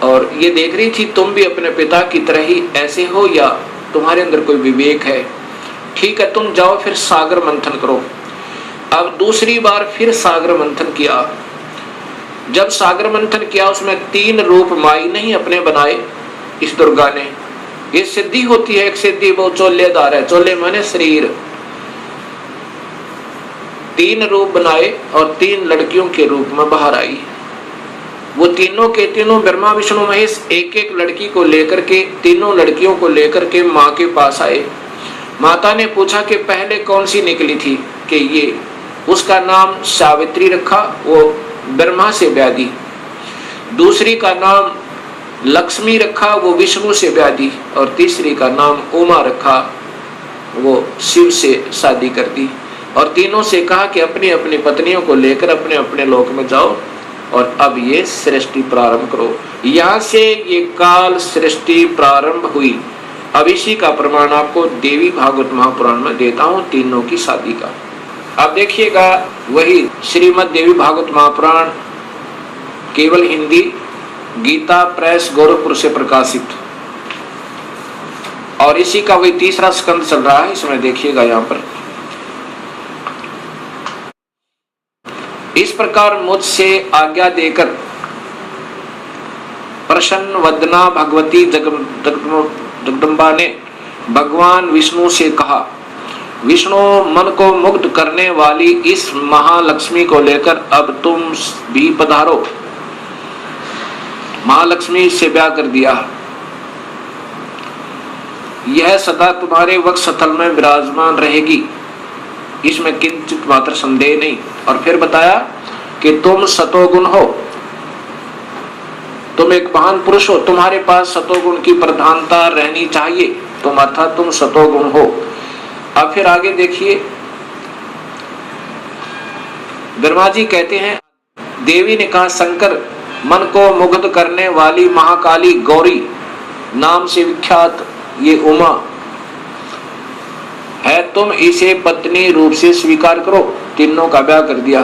और ये देख रही थी तुम भी अपने पिता की तरह ही ऐसे हो या तुम्हारे अंदर कोई विवेक है। ठीक है, तुम जाओ फिर सागर मंथन करो। अब दूसरी बार फिर सागर मंथन किया। जब सागर मंथन किया उसमें 3 रूप माई नहीं अपने बनाए इस दुर्गा ने। ये सिद्धि होती है, एक सिद्धि वो चोलेदार है, चोले माने शरीर। 3 रूप बनाए और 3 लड़कियों के रूप में बाहर आई। वो तीनों के तीनों ब्रह्मा विष्णु महेश एक एक लड़की को लेकर के, तीनों लड़कियों को लेकर के माँ के पास आए। माता ने पूछा कि पहले कौन सी निकली थी, कि ये, उसका नाम सावित्री रखा, वो ब्रह्मा से ब्याह दी। दूसरी का नाम लक्ष्मी रखा, वो विष्णु से ब्याह दी, और तीसरी का नाम उमा रखा, वो शिव से शादी कर दी। और तीनों से कहा कि अपनी अपनी पत्नियों को लेकर अपने अपने लोक में जाओ और अब ये सृष्टि प्रारंभ करो। यहाँ से ये काल सृष्टि प्रारंभ हुई। अब इसी का प्रमाण आपको देवी भागवत महापुराण में देता हूँ, तीनों की शादी का। अब देखिएगा, वही श्रीमद् देवी भागवत महापुराण केवल हिंदी, गीता प्रेस गोरखपुर से प्रकाशित, और इसी का वही 3रा स्कंद चल रहा है। इसमें देखिएगा यहाँ पर, इस प्रकार मुझसे आज्ञा देकर प्रसन्न वदना भगवती जगदम्बा ने भगवान विष्णु से कहा, विष्णु मन को मुग्ध करने वाली इस महालक्ष्मी को लेकर अब तुम भी पधारो। महालक्ष्मी से ब्याह कर दिया। यह सदा तुम्हारे वक्ष स्थल में विराजमान रहेगी। इसमें किंचित मात्र संदेह नहीं। और फिर बताया कि तुम सतोगुण हो, तुम एक महान पुरुष हो, तुम्हारे पास सतोगुण की प्रधानता रहनी चाहिए, तुम अर्थात तुम सतोगुण हो। अब फिर आगे देखिए, ब्रह्मा जी कहते हैं, देवी ने कहा, शंकर मन को मुग्ध करने वाली महाकाली गौरी नाम से विख्यात ये उमा है, तुम इसे पत्नी रूप से स्वीकार करो। तीनों का ब्याह कर दिया।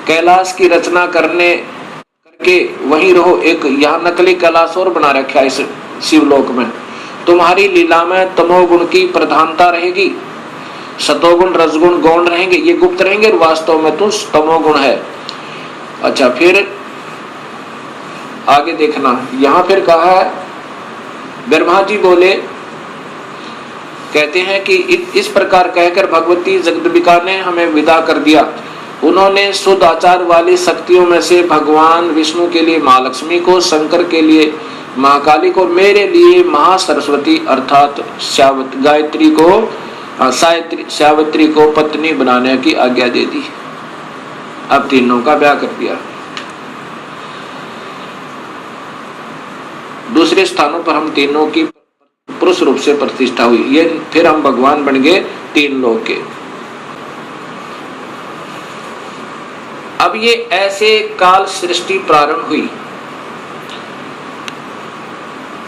कैलाश की रचना करके वहीं रहो। एक यहाँ नकली कैलाश और बना रखा है इस शिवलोक में। तुम्हारी लीला में तमोगुण की प्रधानता रहेगी, सतोगुण रजगुण गौण रहेंगे, ये गुप्त रहेंगे, वास्तव में तुम तमोगुण है। अच्छा, फिर आगे देखना, यहाँ फिर कहा है, ब्रह्मा जी बोले, कहते हैं कि इस प्रकार कहकर भगवती जगदम्बिका ने हमें विदा कर दिया। उन्होंने शुद्ध आचार वाली शक्तियों में से भगवान विष्णु के लिए माँ लक्ष्मी को, शंकर के लिए महाकाली को, मेरे लिए महासरस्वती अर्थात सावित्री को पत्नी बनाने की आज्ञा दे दी। अब तीनों का ब्याह कर दिया। दूसरे स्थानों पर हम तीनों की पुरुष रूप से प्रतिष्ठा हुई। ये फिर हम भगवान बन गए तीन लोग के। अब ये ऐसे काल सृष्टि प्रारंभ हुई।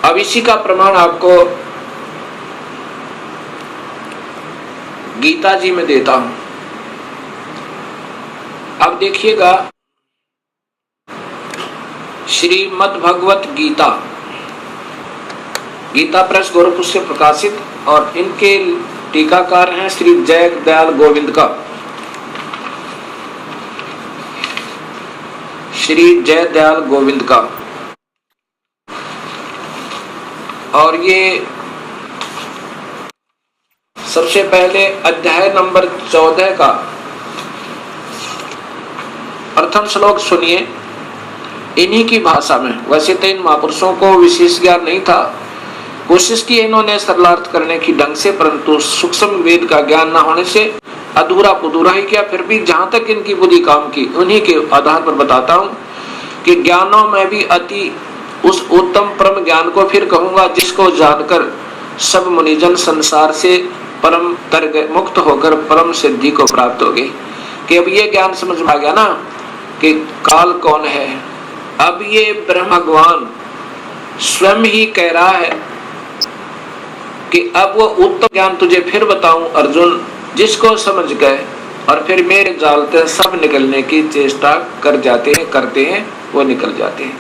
अब इसी का प्रमाण आपको गीता जी में देता हूं। अब देखिएगा, श्रीमद् भगवत गीता, गीता प्रेस गोरखपुर से प्रकाशित, और इनके टीकाकार हैं श्री जय दयाल गोविंद का, श्री जय दयाल गोविंद का। और ये सबसे पहले अध्याय नंबर 14 का प्रथम श्लोक सुनिए, इन्हीं की भाषा में। वैसे तो इन महापुरुषों को विशेष ज्ञान नहीं था, कोशिश की इन्होंने सरलार्थ करने की ढंग से, परंतु सूक्ष्म वेद का ज्ञान न होने से अधूरा पुधूरा ही किया। फिर भी जहां तक इनकी बुद्धि काम की, उन्हीं के आधार पर बताता हूं कि ज्ञानों में भी अति उस उत्तम परम ज्ञान को फिर कहूंगा, जिसको जानकर सब मुनिजन संसार से परम तर मुक्त होकर परम सिद्धि को प्राप्त हो गए। कि अब ये ज्ञान समझ में आ गया ना कि काल कौन है। अब ये ब्रह्म भगवान स्वयं ही कह रहा है कि अब वो उत्तम ज्ञान तुझे फिर बताऊं अर्जुन, जिसको समझ गए और फिर मेरे जाल से सब निकलने की चेष्टा कर जाते हैं, करते हैं, वो निकल जाते हैं।